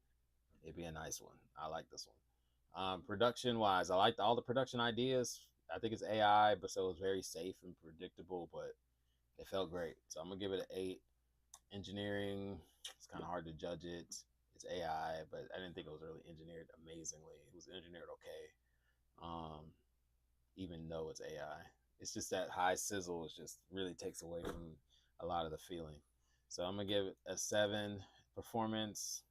it'd be a nice one. I like this one. Production wise, I liked all the production ideas. I think it's AI, but so it was very safe and predictable, but it felt great. So I'm gonna give it an 8. Engineering, it's kind of hard to judge it. It's AI, but I didn't think it was really engineered amazingly. It was engineered okay, even though it's AI. It's just that high sizzle. It just really takes away from a lot of the feeling. So I'm gonna give it a 7. Performance,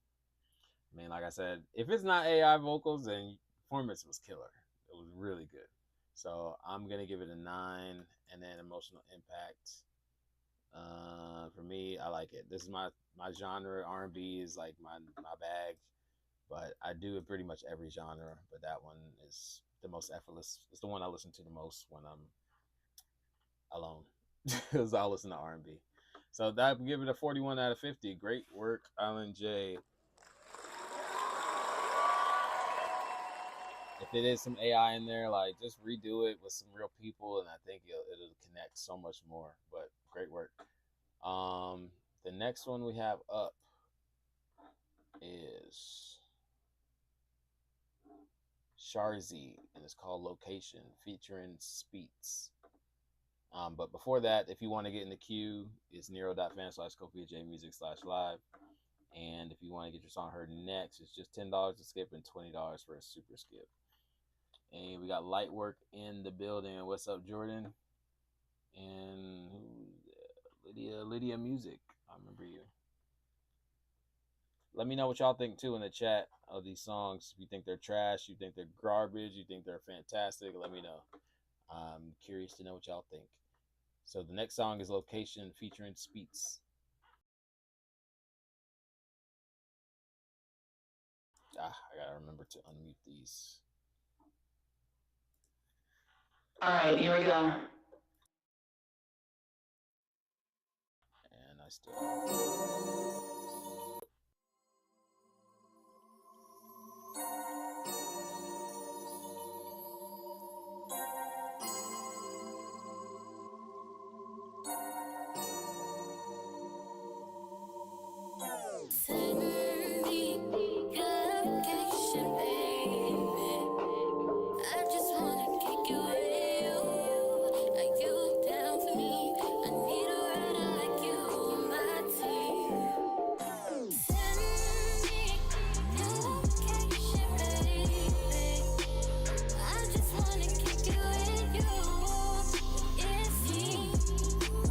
I mean, like I said, if it's not AI vocals, then performance was killer. It was really good. So I'm gonna give it a 9. And then emotional impact, for me, I like it. This is my genre. R&B is like my bag, but I do it pretty much every genre, but that one is the most effortless. It's the one I listen to the most when I'm alone, because I listen to R&B. So that would give it a 41 out of 50. Great work, Island J. If it is some AI in there, like, just redo it with some real people, and I think it'll connect so much more. But great work. The next one we have up is Sharzy, and it's called Location, featuring Speets. But before that, if you want to get in the queue, it's nero.fan/KofiaJmusic/live. And if you want to get your song heard next, it's just $10 to skip and $20 for a super skip. And we got Lightwork in the building. What's up, Jordan? And Lydia Music. I remember you. Let me know what y'all think too in the chat of these songs. If you think they're trash, you think they're garbage, you think they're fantastic, let me know. I'm curious to know what y'all think. So the next song is Location featuring Speets. I gotta remember to unmute these. All right, here we go. And I still... Send me your location, baby. I just wanna kick it with you. Are you down for me? I need a rider like you on my team. Send me your location, baby. I just wanna kick it with you. It seems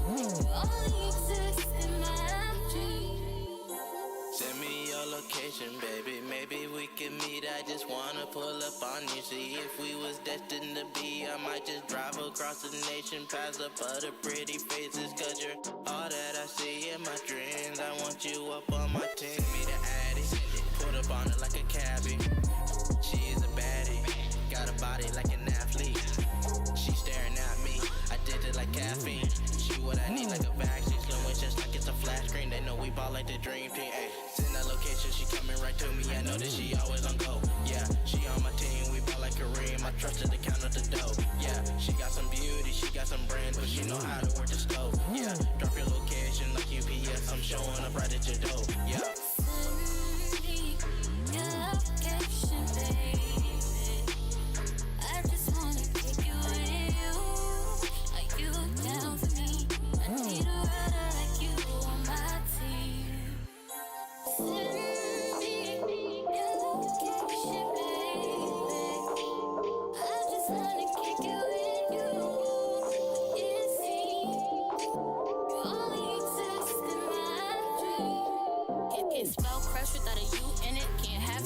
you only exist in my dreams. Send me your location, baby. Maybe we can meet. I just wanna pull up on you. See if we was destined to be. I might just drive across the nation, pass up other pretty faces, cause you're all that I see in my dreams. I want you up on my team. Send me the Addy, put up on it like a cabbie. She is a baddie, got a body like an athlete. She staring at me, I did it like caffeine. She what I need like a vaccine, slowing just like it's a flash screen. They know we ball like the dream team. Ay, send that location, she coming right to me. I know that she always on go. Yeah, she on my team, we ball like Kareem. I trust her to count up the dough. Yeah, she got some beauty, she got some brand, but she know how to work the stove. Yeah, drop your location like UPS, I'm showing up right at your door. Yeah.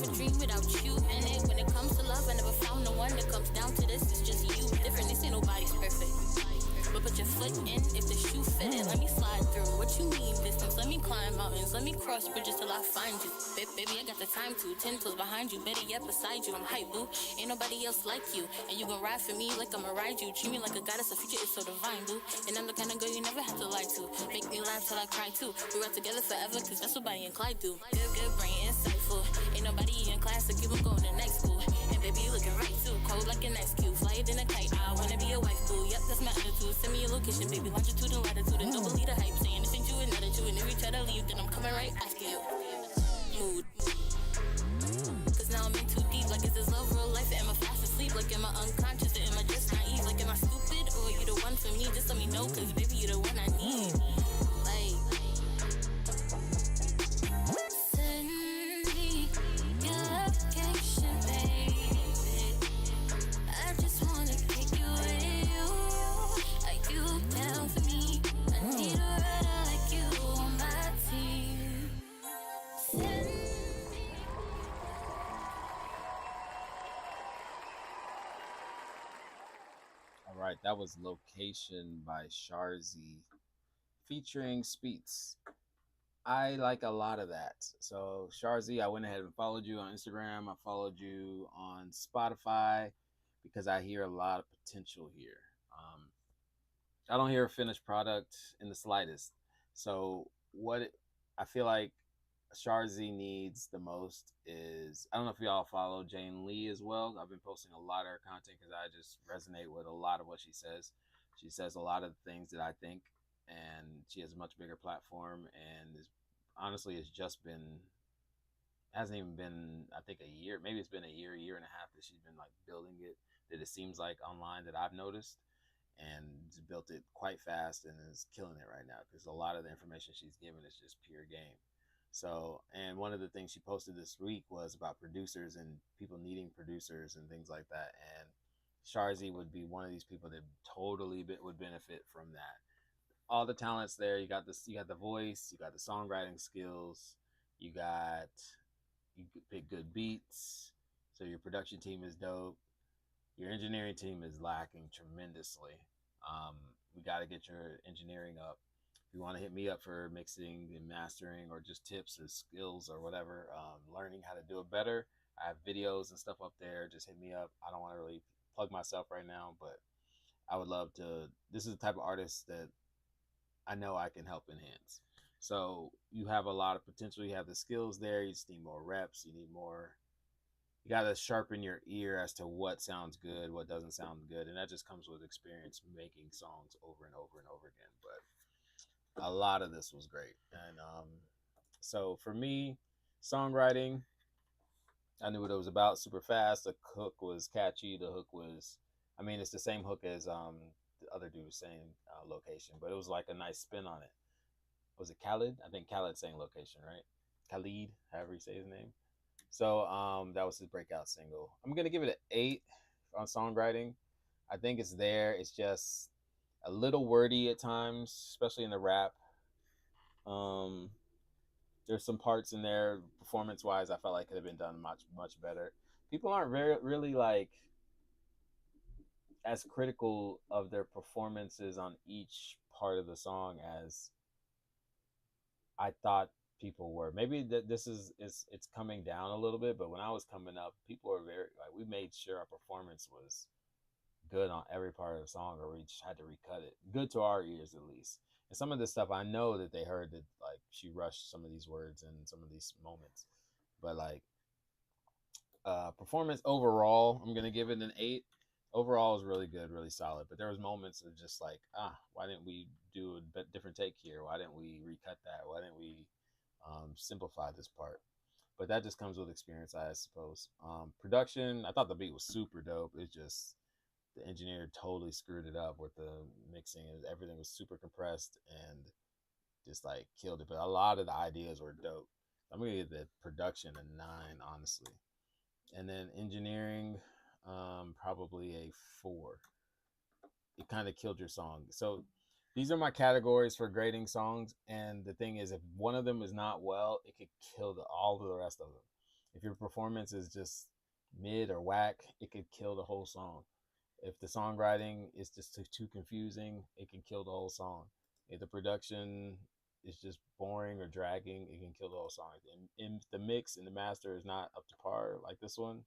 a dream without you in it. When it comes to love, I never found no one that comes down to this. It's just you. Different, this ain't nobody's perfect. But put your foot in if the shoe fit it. Let me slide through. What you mean distance? Let me climb mountains. Let me cross bridges till I find you. Baby, I got the time to. 10 toes behind you. Better yet, beside you. I'm hype, boo. Ain't nobody else like you. And you gon' ride for me like I'ma ride you. Treat me like a goddess. The future is so divine, boo. And I'm the kind of girl you never have to lie to. Make me laugh till I cry too. We ride together forever, cause that's what Bonnie and Clyde do. Good brain, insightful. Ain't nobody in class, so keep on going to next school. And baby, you looking right too. Cold like an ice cube. Fly it in a kite. I wanna be a wife, boo. Yep, that's my attitude. Send me your location, baby. Longitude and latitude. And don't believe the hype. Saying this ain't you and not you. And if you try to leave, then I'm coming right after you. Mood. Cause now I'm in too deep. Like, is this love real life? Am I fast asleep? Like, am I unconscious? Or am I just naive? Like, am I stupid? Or you the one for me? Just let me know. Cause baby, you the one I need. Like, send me your location, baby. I just wanna kick you with you. Are you down for me? I need a rider like you on my team. Send All right, that was Location by Sharzy featuring Speets. I like a lot of that. So Sharzy, I went ahead and followed you on Instagram. I followed you on Spotify because I hear a lot of potential here. I don't hear a finished product in the slightest. So I feel like Sharzy needs the most is, I don't know if y'all follow Jane Lee as well. I've been posting a lot of her content because I just resonate with a lot of what she says. She says a lot of the things that I think, and she has a much bigger platform, and honestly, it's just been, hasn't even been, I think, a year. Maybe it's been a year and a half that she's been like building it, that it seems like online that I've noticed, and built it quite fast and is killing it right now because a lot of the information she's given is just pure game. So, and one of the things she posted this week was about producers and people needing producers and things like that. And Sharzy would be one of these people that totally would benefit from that. All the talents there. You got this. You got the voice. You got the songwriting skills. You pick good beats. So your production team is dope. Your engineering team is lacking tremendously. We got to get your engineering up. If you want to hit me up for mixing and mastering or just tips or skills or whatever, learning how to do it better, I have videos and stuff up there. Just hit me up. I don't want to really plug myself right now, but I would love to. This is the type of artist that I know I can help enhance. So you have a lot of potential. You have the skills there. You just need more reps. You need more. You got to sharpen your ear as to what sounds good, what doesn't sound good. And that just comes with experience making songs over and over and over again. But a lot of this was great. And so for me, songwriting, I knew what it was about super fast. The hook was catchy. The hook was, I mean, it's the same hook as the other dude was saying Location, but it was like a nice spin on it. Was it Khaled? I think Khaled saying Location, right? Khalid, however you say his name. So that was his breakout single. I'm gonna give it an 8 on songwriting. I think it's there. It's just a little wordy at times, especially in the rap. There's some parts in there, performance-wise, I felt like could have been done much better. People aren't really like as critical of their performances on each part of the song as I thought people were. Maybe this is it's coming down a little bit, but when I was coming up, people were very like, we made sure our performance was good on every part of the song, or we just had to recut it good to our ears at least. And some of this stuff I know that they heard that like she rushed some of these words and some of these moments, but like performance overall, I'm gonna give it an 8. Overall is really good, really solid, but there was moments of just like, why didn't we do a different take here? Why didn't we recut that? Why didn't we simplify this part? But that just comes with experience, I suppose. Production, I thought the beat was super dope. It's just the engineer totally screwed it up with the mixing, and everything was super compressed and just like killed it. But a lot of the ideas were dope. I'm gonna give the production a 9, honestly. And then engineering, probably a 4. It kind of killed your song. So these are my categories for grading songs. And the thing is, if one of them is not well, it could kill all of the rest of them. If your performance is just mid or whack, it could kill the whole song. If the songwriting is just too confusing, it can kill the whole song. If the production is just boring or dragging, it can kill the whole song. And the mix and the master is not up to par like this one,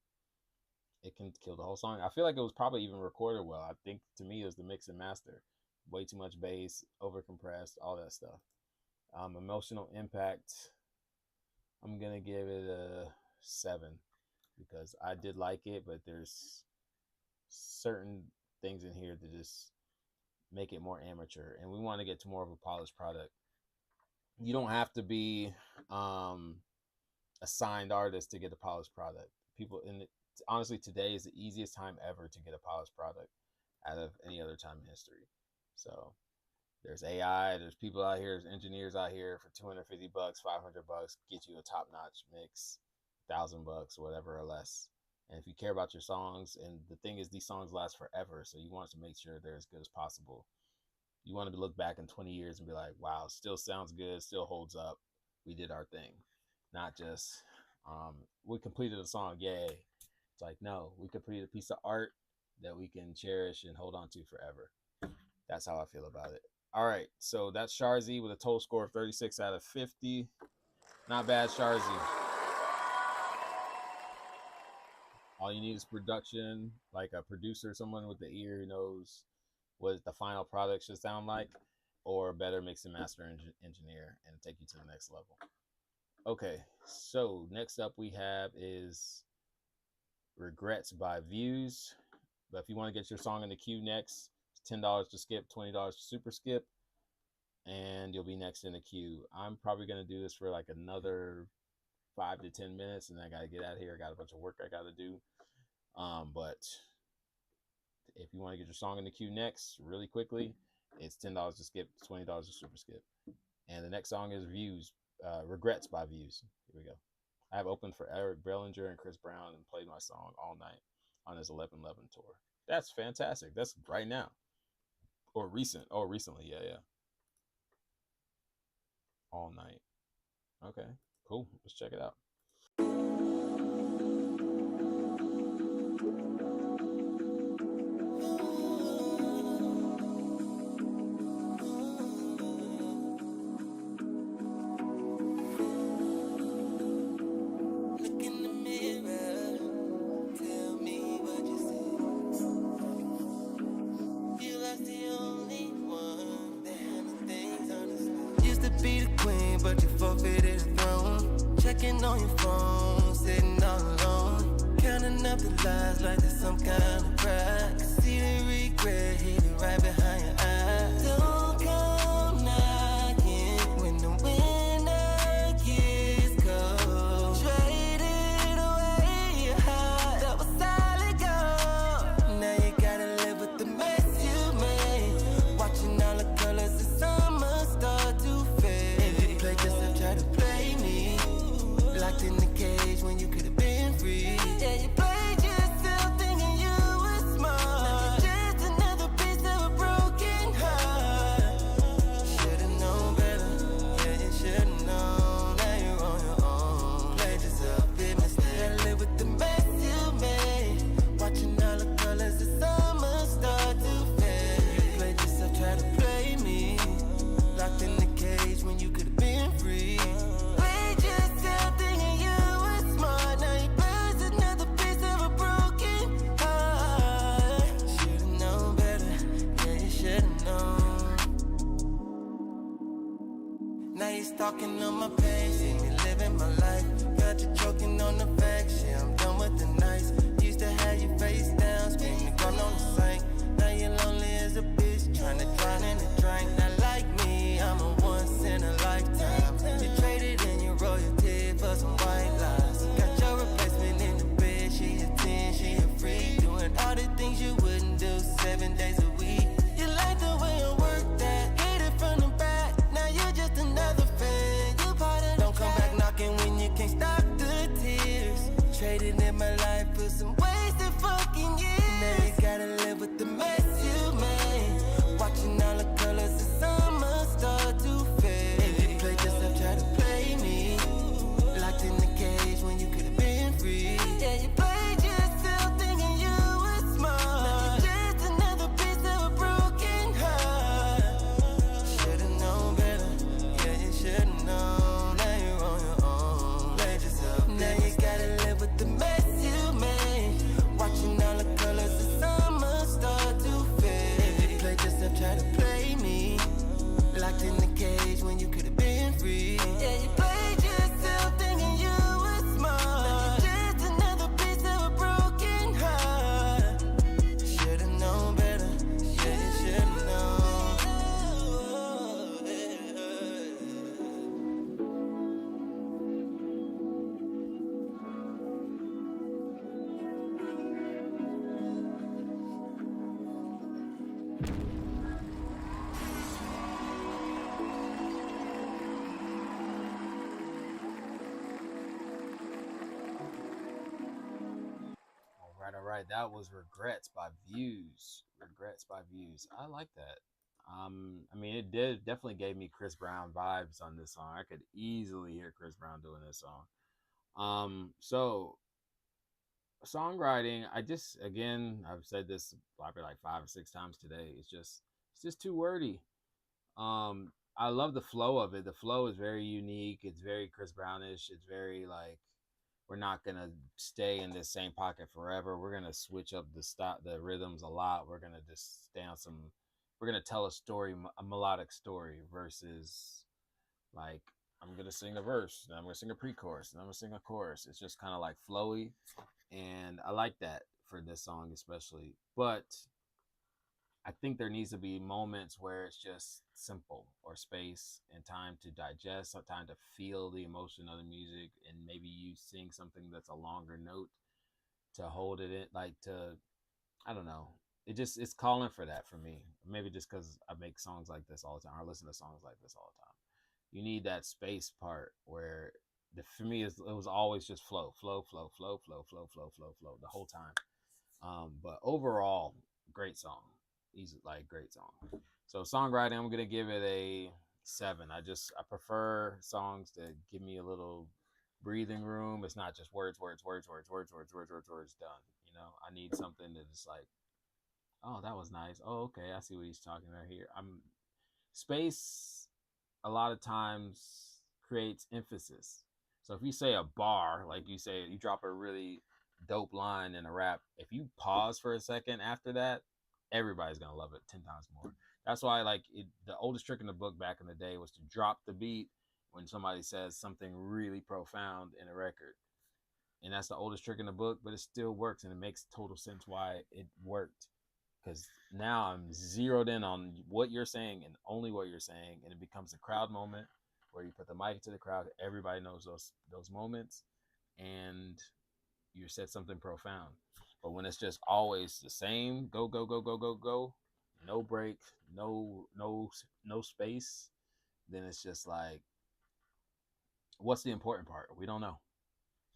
it can kill the whole song. I feel like it was probably even recorded well. I think to me it was the mix and master. Way too much bass, over compressed, all that stuff. Emotional impact, I'm gonna give it a 7 because I did like it, but there's certain things in here that just make it more amateur, and we want to get to more of a polished product. You don't have to be a signed artist to get a polished product. Honestly, today is the easiest time ever to get a polished product out of any other time in history. So there's AI, there's people out here, there's engineers out here for $250, $500, get you a top-notch mix, $1,000, whatever or less. And if you care about your songs, and the thing is, these songs last forever, so you want to make sure they're as good as possible. You want to look back in 20 years and be like, wow, still sounds good, still holds up. We did our thing. Not just, we completed a song, yay. It's like, no, we completed a piece of art that we can cherish and hold on to forever. That's how I feel about it. All right, so that's Sharzy with a total score of 36 out of 50. Not bad, Sharzy. All you need is production, like a producer, someone with the ear who knows what the final product should sound like, or a better mix and master engineer, and take you to the next level. Okay, so next up we have is Regrets by Views. But if you want to get your song in the queue next, it's $10 to skip, $20 to super skip, and you'll be next in the queue. I'm probably going to do this for like another 5 to 10 minutes, and I got to get out of here. I got a bunch of work I got to do. But if you want to get your song in the queue next really quickly, it's $10 to skip, $20 to super skip. And the next song is Views, Regrets by Views. Here we go. I have opened for Eric Bellinger and Chris Brown and played my song all night on his 11/11 tour. That's fantastic. That's right now. Or recent. Oh, recently. Yeah. All night. Okay, cool. Let's check it out. Look in the mirror, tell me what you see. You lost the only one that handles things honestly. Used to be the queen, but you forfeited the throne. Checking on your phone, sitting all alone. Counting up the lies like there's some kind of pride. See the regret hidden right behind your eyes. Don't come knocking when the winter gets cold. Traded away your heart that was solid gold. Now you gotta live with the mess you made. Watching all the colors of summer start to fade. If you played yourself, try to play me. Locked in the cage when you could have been free. Yeah, you played yourself thinking you were smart. Now you're just another piece of a broken heart. Should've known better. Yeah, you should've known. Now you're on your own. Played yourself, big mistake. Gotta live with the mess you made. Watching all the colors of summer start to fade. You played yourself, try to play me. Locked in the cage when you could have been free. Played yourself thinking you were smart. Now you burst another piece of a broken heart. Should've known better. Yeah, you should've known. Now you stalking on my page, see me living my life. Got you choking on the facts, yeah, I'm done with the nights. Used to have you face down, screaming, gone on the sink. Now you're lonely as a bitch, trying to drown in a drink. Not like me, I'm a once in a lifetime. You traded in your royalty for some white lies. Got your replacement in the bed, she a 10, she a freak. Doing all the things you wouldn't do 7 days a week. You like the way I work that, hit it from the back. Now you're just another fan, you part of the Don't come back knocking when you can't stop the tears. Traded in my life for some wasted fucking years. Now you gotta live with the mess you made. Watching all the colors of summer start to fade. If you played yourself, try to play me. Locked in the cage when you could have been right, that was Regrets by Views. Regrets by Views. I like that. I mean, it did definitely gave me Chris Brown vibes on this song. I could easily hear Chris Brown doing this song. So songwriting, I just again, I've said this probably like 5 or 6 times today. It's just too wordy. I love the flow of it. The flow is very unique. It's very Chris Brownish. It's very like we're not gonna stay in this same pocket forever. We're gonna switch up the rhythms a lot. We're gonna just stay on some. We're gonna tell a story, a melodic story, versus like I'm gonna sing a verse, then I'm gonna sing a pre-chorus, then I'm gonna sing a chorus. It's just kind of like flowy, and I like that for this song especially. But I think there needs to be moments where it's just simple or space and time to digest, or time to feel the emotion of the music, and maybe you sing something that's a longer note to hold it in, like to, I don't know. It's calling for that for me. Maybe just because I make songs like this all the time, or listen to songs like this all the time. You need that space part where for me it was always just flow, flow, flow, flow, flow, flow, flow, flow, flow the whole time. But overall, great song. Easy, like great song. So songwriting, I'm gonna give it a 7. I prefer songs that give me a little breathing room. It's not just words done. You know, I need something that is like, oh, that was nice. Oh, okay, I see what he's talking about here. Space a lot of times creates emphasis. So if you say a bar, like you say, you drop a really dope line in a rap, if you pause for a second after that, everybody's gonna love it 10 times more. That's why like the oldest trick in the book back in the day was to drop the beat when somebody says something really profound in a record. And that's the oldest trick in the book, but it still works, and it makes total sense why it worked. Because now I'm zeroed in on what you're saying and only what you're saying, and it becomes a crowd moment where you put the mic to the crowd. Everybody knows those moments, and you said something profound. But when it's just always the same, go go go go go go, no break, no space, then it's just like, what's the important part? We don't know,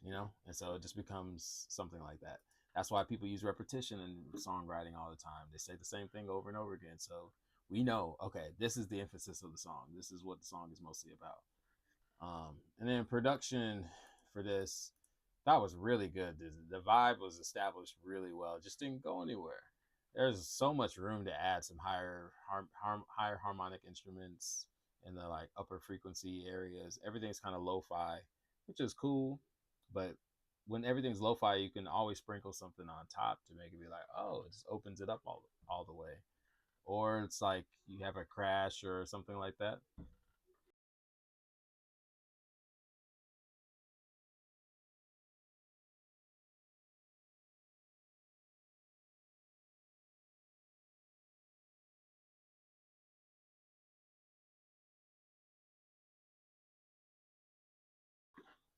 you know. And so it just becomes something like that. That's why people use repetition in songwriting all the time. They say the same thing over and over again. So we know, okay, this is the emphasis of the song. This is what the song is mostly about. And then production for this, that was really good. The vibe was established really well. It just didn't go anywhere. There's so much room to add some higher harmonic instruments in the like upper frequency areas. Everything's kind of lo-fi, which is cool. But when everything's lo-fi, you can always sprinkle something on top to make it be like, oh, it just opens it up all the way. Or it's like you have a crash or something like that.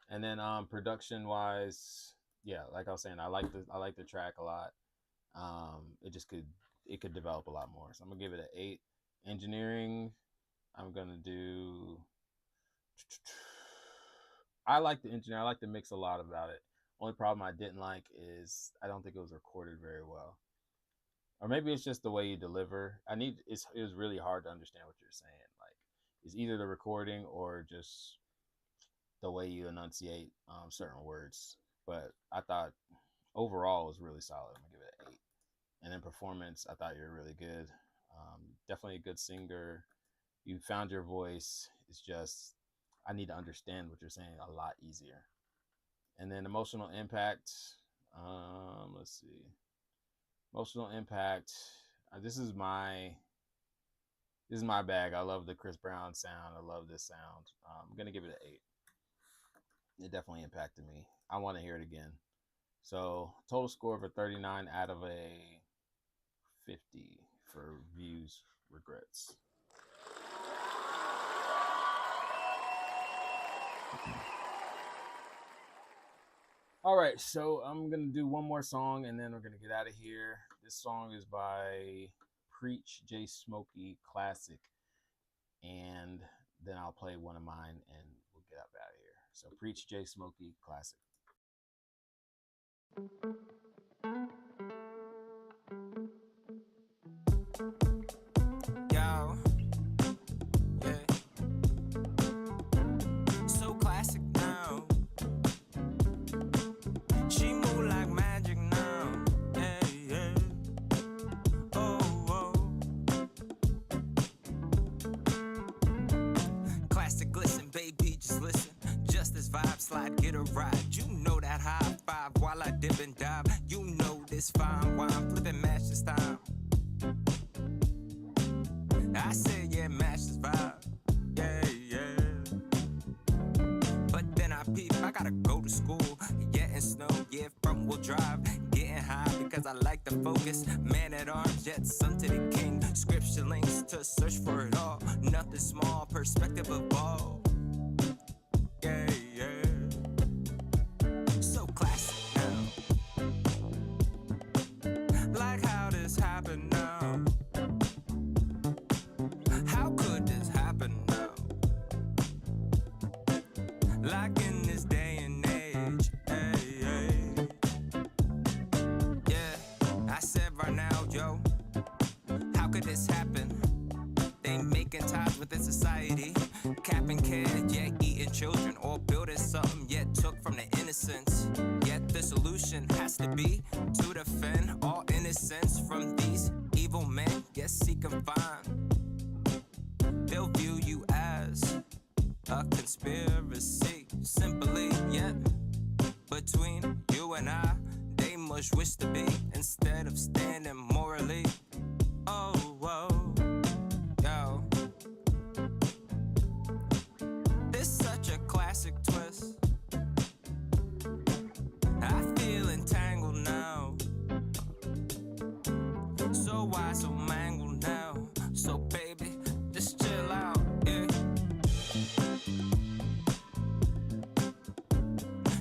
And then production wise, yeah, like I was saying, I like the track a lot. It could develop a lot more. So I'm gonna give it an 8. Engineering, I'm gonna do. I like the engineer. I like the mix a lot about it. Only problem I didn't like is I don't think it was recorded very well, or maybe it's just the way you deliver. It was really hard to understand what you're saying. Like it's either the recording or just the way you enunciate certain words. But I thought overall it was really solid. I'm gonna give it an 8. And then performance, I thought you were really good. Definitely a good singer. You found your voice. It's just I need to understand what you're saying a lot easier. And then emotional impact. Let's see. Emotional impact. This is my bag. I love the Chris Brown sound. I love this sound. I'm gonna give it an 8. It definitely impacted me. I want to hear it again. So total score of a 39 out of a 50 for Views Regrets. All right, so I'm gonna do one more song and then we're gonna get out of here. This song is by Preach J Smokey Classic, and then I'll play one of mine and we'll get up out of here. So Preach J Smokey Classic. vibe, slide, get a ride. You know that high five while I dip and dive. You know this fine wine, flipping match this time. I said, yeah, match this vibe. Yeah, yeah. But then I peep, I gotta go to school. Yeah, and snow, yeah, front wheel drive. Getting high because I like the focus. Man at arms, yet son to the king. Scripture links to search for it all. Nothing small, perspective of all. Yeah, yeah. So classic now. Like how this happened now. How could this happen now? Like in this day and age. Hey, hey. Yeah, I said right now, yo. How could this happen? They making ties within society. Capping kids, yeah, eating children. Or building something, yet took from the innocence. Yet the solution has to be to defend all innocence from these evil men. Yes, seek and find. They'll view you as a conspiracy. Simply, yet between you and I, they must wish to be instead of standing morally. Oh, whoa, yo. It's such a classic twist. I feel entangled now. So why so mangled now? So baby, just chill out, yeah.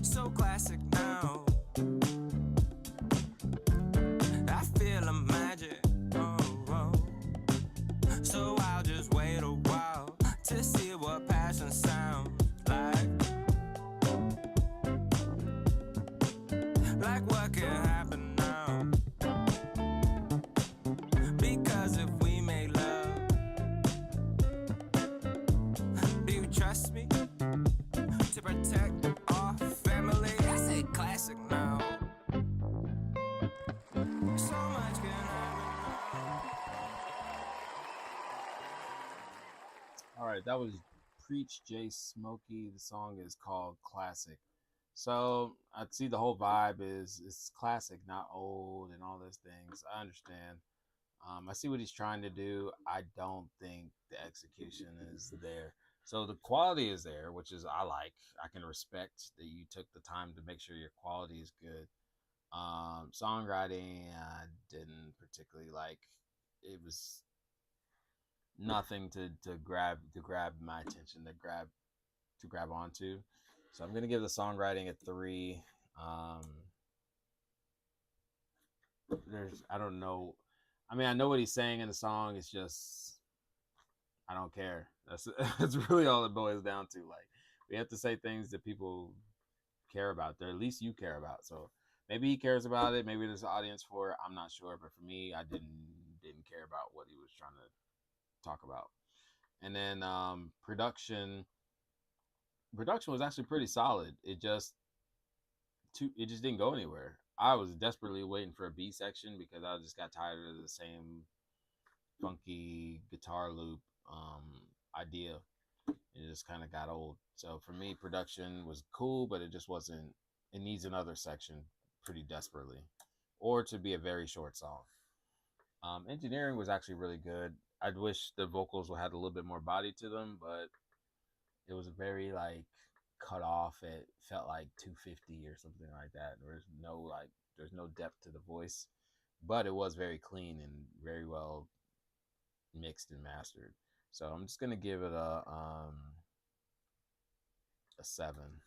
So classic now. I feel a magic, oh, oh. So I'll just wait a while to see what passion sounds like. Like what can happen now? Because if we make love, do you trust me to protect our family? I say classic now. So much can happen. All right, that was Preach J Smokey. The song is called Classic. So I see the whole vibe is it's classic, not old, and all those things. I understand. I see what he's trying to do. I don't think the execution is there. So the quality is there, which is I like. I can respect that you took the time to make sure your quality is good. Songwriting, I didn't particularly like. It was nothing to grab my attention, to grab onto. So I'm gonna give the songwriting a 3. I don't know. I mean, I know what he's saying in the song. It's just I don't care. That's really all it boils down to. Like we have to say things that people care about, or at least you care about. So maybe he cares about it. Maybe there's an audience for it. I'm not sure, but for me, I didn't care about what he was trying to talk about. And then production was actually pretty solid. It just didn't go anywhere. I was desperately waiting for a B section because I just got tired of the same funky guitar loop idea. It just kind of got old. So for me, production was cool, but it just wasn't. It needs another section pretty desperately, or to be a very short song. Engineering was actually really good. I wish the vocals had a little bit more body to them, but it was very like cut off. It felt like 250 or something like that. There's no depth to the voice, but it was very clean and very well mixed and mastered. So I'm just gonna give it a 7.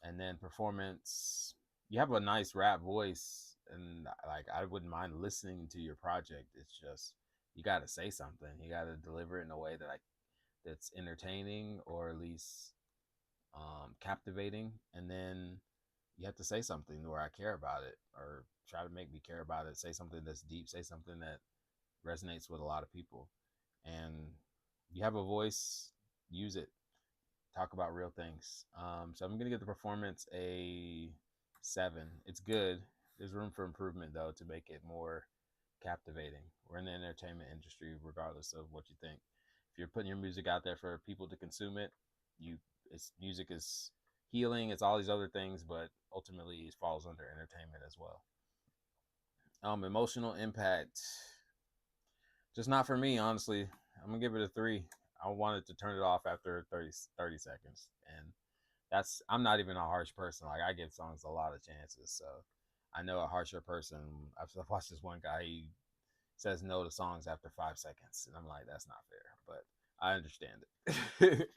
And then performance, you have a nice rap voice, and like I wouldn't mind listening to your project. It's just you got to say something. You got to deliver it in a way that's entertaining, or at least captivating, and then you have to say something where I care about it, or try to make me care about it. Say something that's deep. Say something that resonates with a lot of people. And you have a voice, use it. Talk about real things. So I'm gonna give the performance a 7. It's good. There's room for improvement though to make it more captivating. We're in the entertainment industry, regardless of what you think. If you're putting your music out there for people to consume it, music is healing. It's all these other things, but ultimately it falls under entertainment as well. Emotional impact, just not for me, honestly. I'm gonna give it a 3. I wanted to turn it off after 30 seconds, and I'm not even a harsh person. Like, I give songs a lot of chances, so I know a harsher person. I've watched this one guy, he says no to songs after 5 seconds, and I'm like, that's not fair, but I understand it.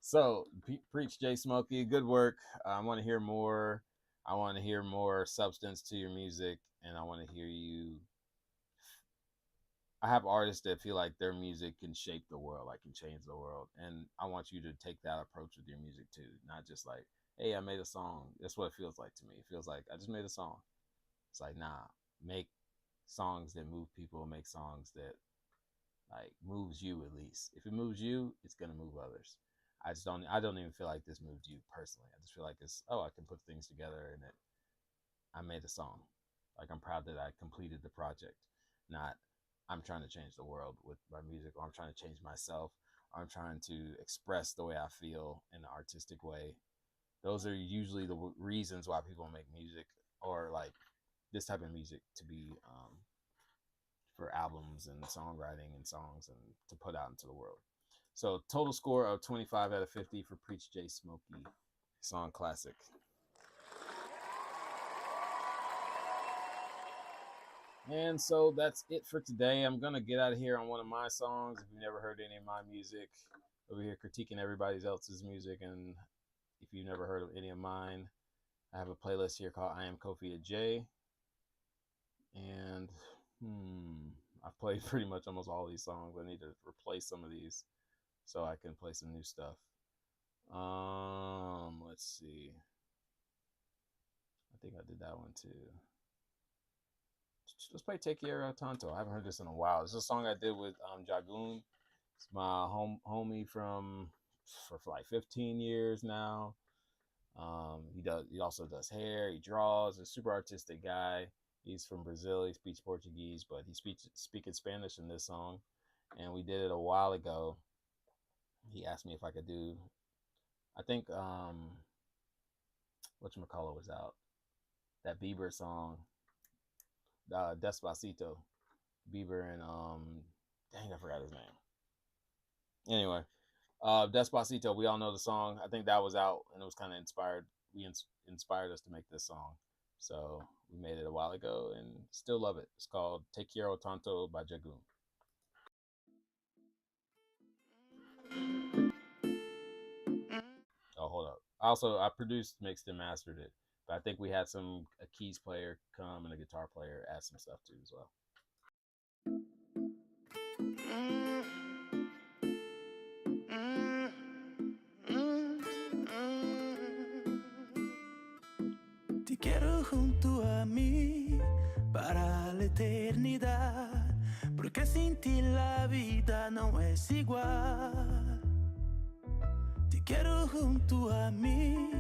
So, Preach Jay Smokey, good work. I want to hear more. I want to hear more substance to your music, and I want to hear you. I have artists that feel like their music can shape the world, like can change the world, and I want you to take that approach with your music too, not just like, hey, I made a song. That's what it feels like to me. It feels like I just made a song. It's like, nah, make songs that move people, make songs that like moves you. At least if it moves you, it's gonna move others. I don't even feel like this moved you personally. I just feel like it's, I can put things together and I made a song. Like, I'm proud that I completed the project, not I'm trying to change the world with my music, or I'm trying to change myself, or I'm trying to express the way I feel in an artistic way. Those are usually the reasons why people make music, or like this type of music, to be for albums and songwriting and songs and to put out into the world. So total score of 25 out of 50 for Preach Jay Smokey, song classic. And so that's it for today. I'm going to get out of here on one of my songs. If you've never heard any of my music, over here critiquing everybody else's music, and if you've never heard of any of mine, I have a playlist here called I Am Kofi J. And I've played pretty much almost all these songs. I need to replace some of these so I can play some new stuff. Let's see. I think I did that one too. Let's play Te Quiero Tanto. I haven't heard this in a while. This is a song I did with Jagoon. It's my homie for like 15 years now. He also does hair. He draws. He's a super artistic guy. He's from Brazil. He speaks Portuguese, but he's speaking Spanish in this song. And we did it a while ago. He asked me if I could do, I think whatchamacallit was out. That Bieber song. Despacito. Bieber and dang, I forgot his name. Anyway, Despacito, we all know the song. I think that was out and it was kind of inspired. Inspired us to make this song. So we made it a while ago and still love it. It's called Te Quiero Tanto by Jagoon. Oh, hold up. I produced, mixed, and mastered it. But I think we had a keys player come and a guitar player add some stuff too as well. Te quiero junto a mí para la eternidad, porque sin ti la vida no es igual. Te quiero junto a mí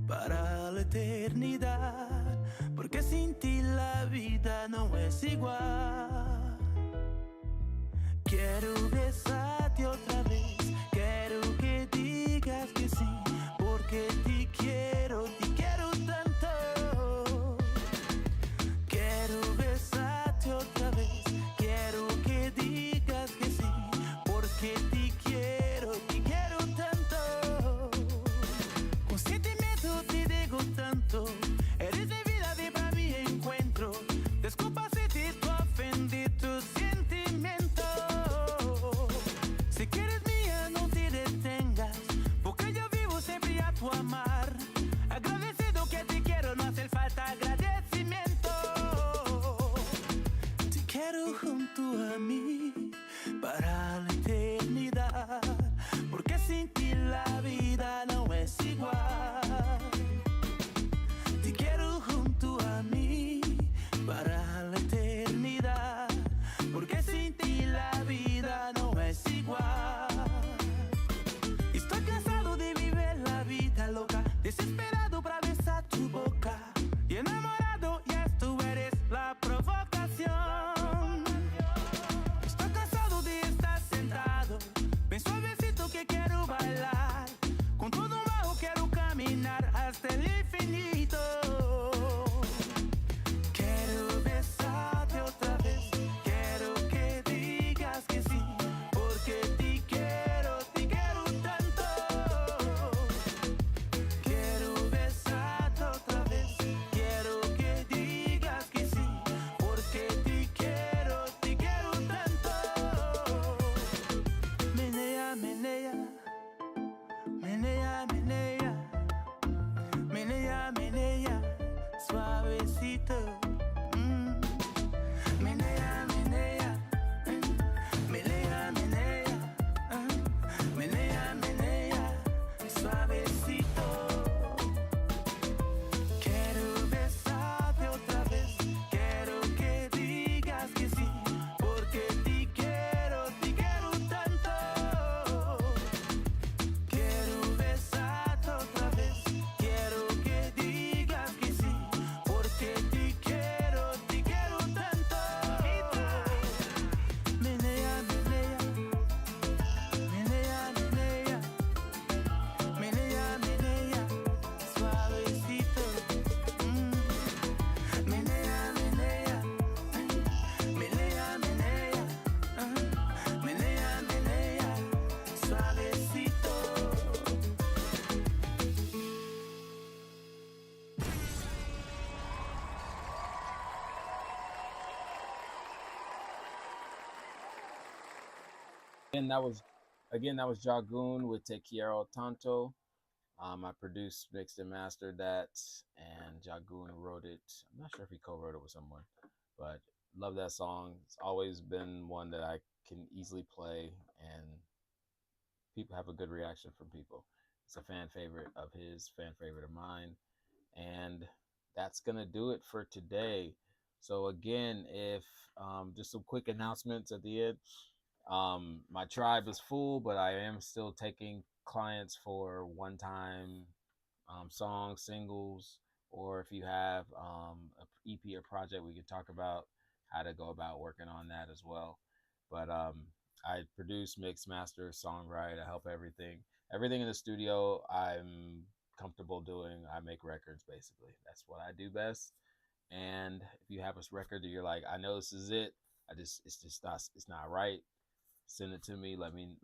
para la eternidad, porque sin ti la vida no es igual. Quiero besarte otra vez, quiero que digas que sí, porque te quiero tanto. Quiero besarte otra vez, quiero que digas que sí, porque te quiero tanto. Con sentimiento te digo tanto, eres mi vida, de para mi encuentro. Disculpa si te ofendí tus sentimientos. Si quieres mía, no te detengas, porque yo vivo siempre a tu amar. Agradecido que te quiero, no hace falta agradecimiento. Te quiero junto a mí para la eternidad, porque sin ti la vida no es igual. Te quiero junto a mí para la eternidad, porque sin ti la vida no es igual. Estoy cansado de vivir la vida loca, desesperado para besar tu boca, y enamorado, ya tú eres la provocación. Estoy cansado de estar sentado, ven suavecito que quiero bailar, con todo bajo quiero caminar. suavecito. Menea, menea, menea, menea, menea, menea, suavecito. Quiero besarte otra vez, quiero que digas que sí, porque te quiero tanto. Quiero besarte otra vez, quiero que digas que sí, porque te quiero tanto. Menea, menea, menea, menea, menea, menea, suavecito. Menea, menea, menea, menea, menea, menea, suavecito. And that was Jagoon with Te Quiero Tanto. I produced, mixed, and mastered that, and Jagoon wrote it. I'm not sure if he co-wrote it with someone, but love that song. It's always been one that I can easily play, and people have a good reaction from people. It's a fan favorite of his, fan favorite of mine, and that's gonna do it for today. So again, if just some quick announcements at the end. My tribe is full, but I am still taking clients for one-time songs, singles, or if you have a EP or project, we can talk about how to go about working on that as well. But I produce, mix, master, songwrite. I help everything in the studio. I'm comfortable doing. I make records basically. That's what I do best. And if you have a record that you're like, I know this is it. It's not right. Send it to me. Let me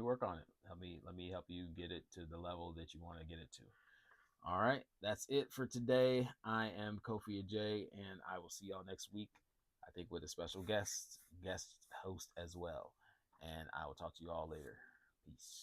work on it. Let me help you get it to the level that you want to get it to. All right, that's it for today. I am Kofi J, and I will see y'all next week. I think with a special guest host as well. And I will talk to you all later. Peace.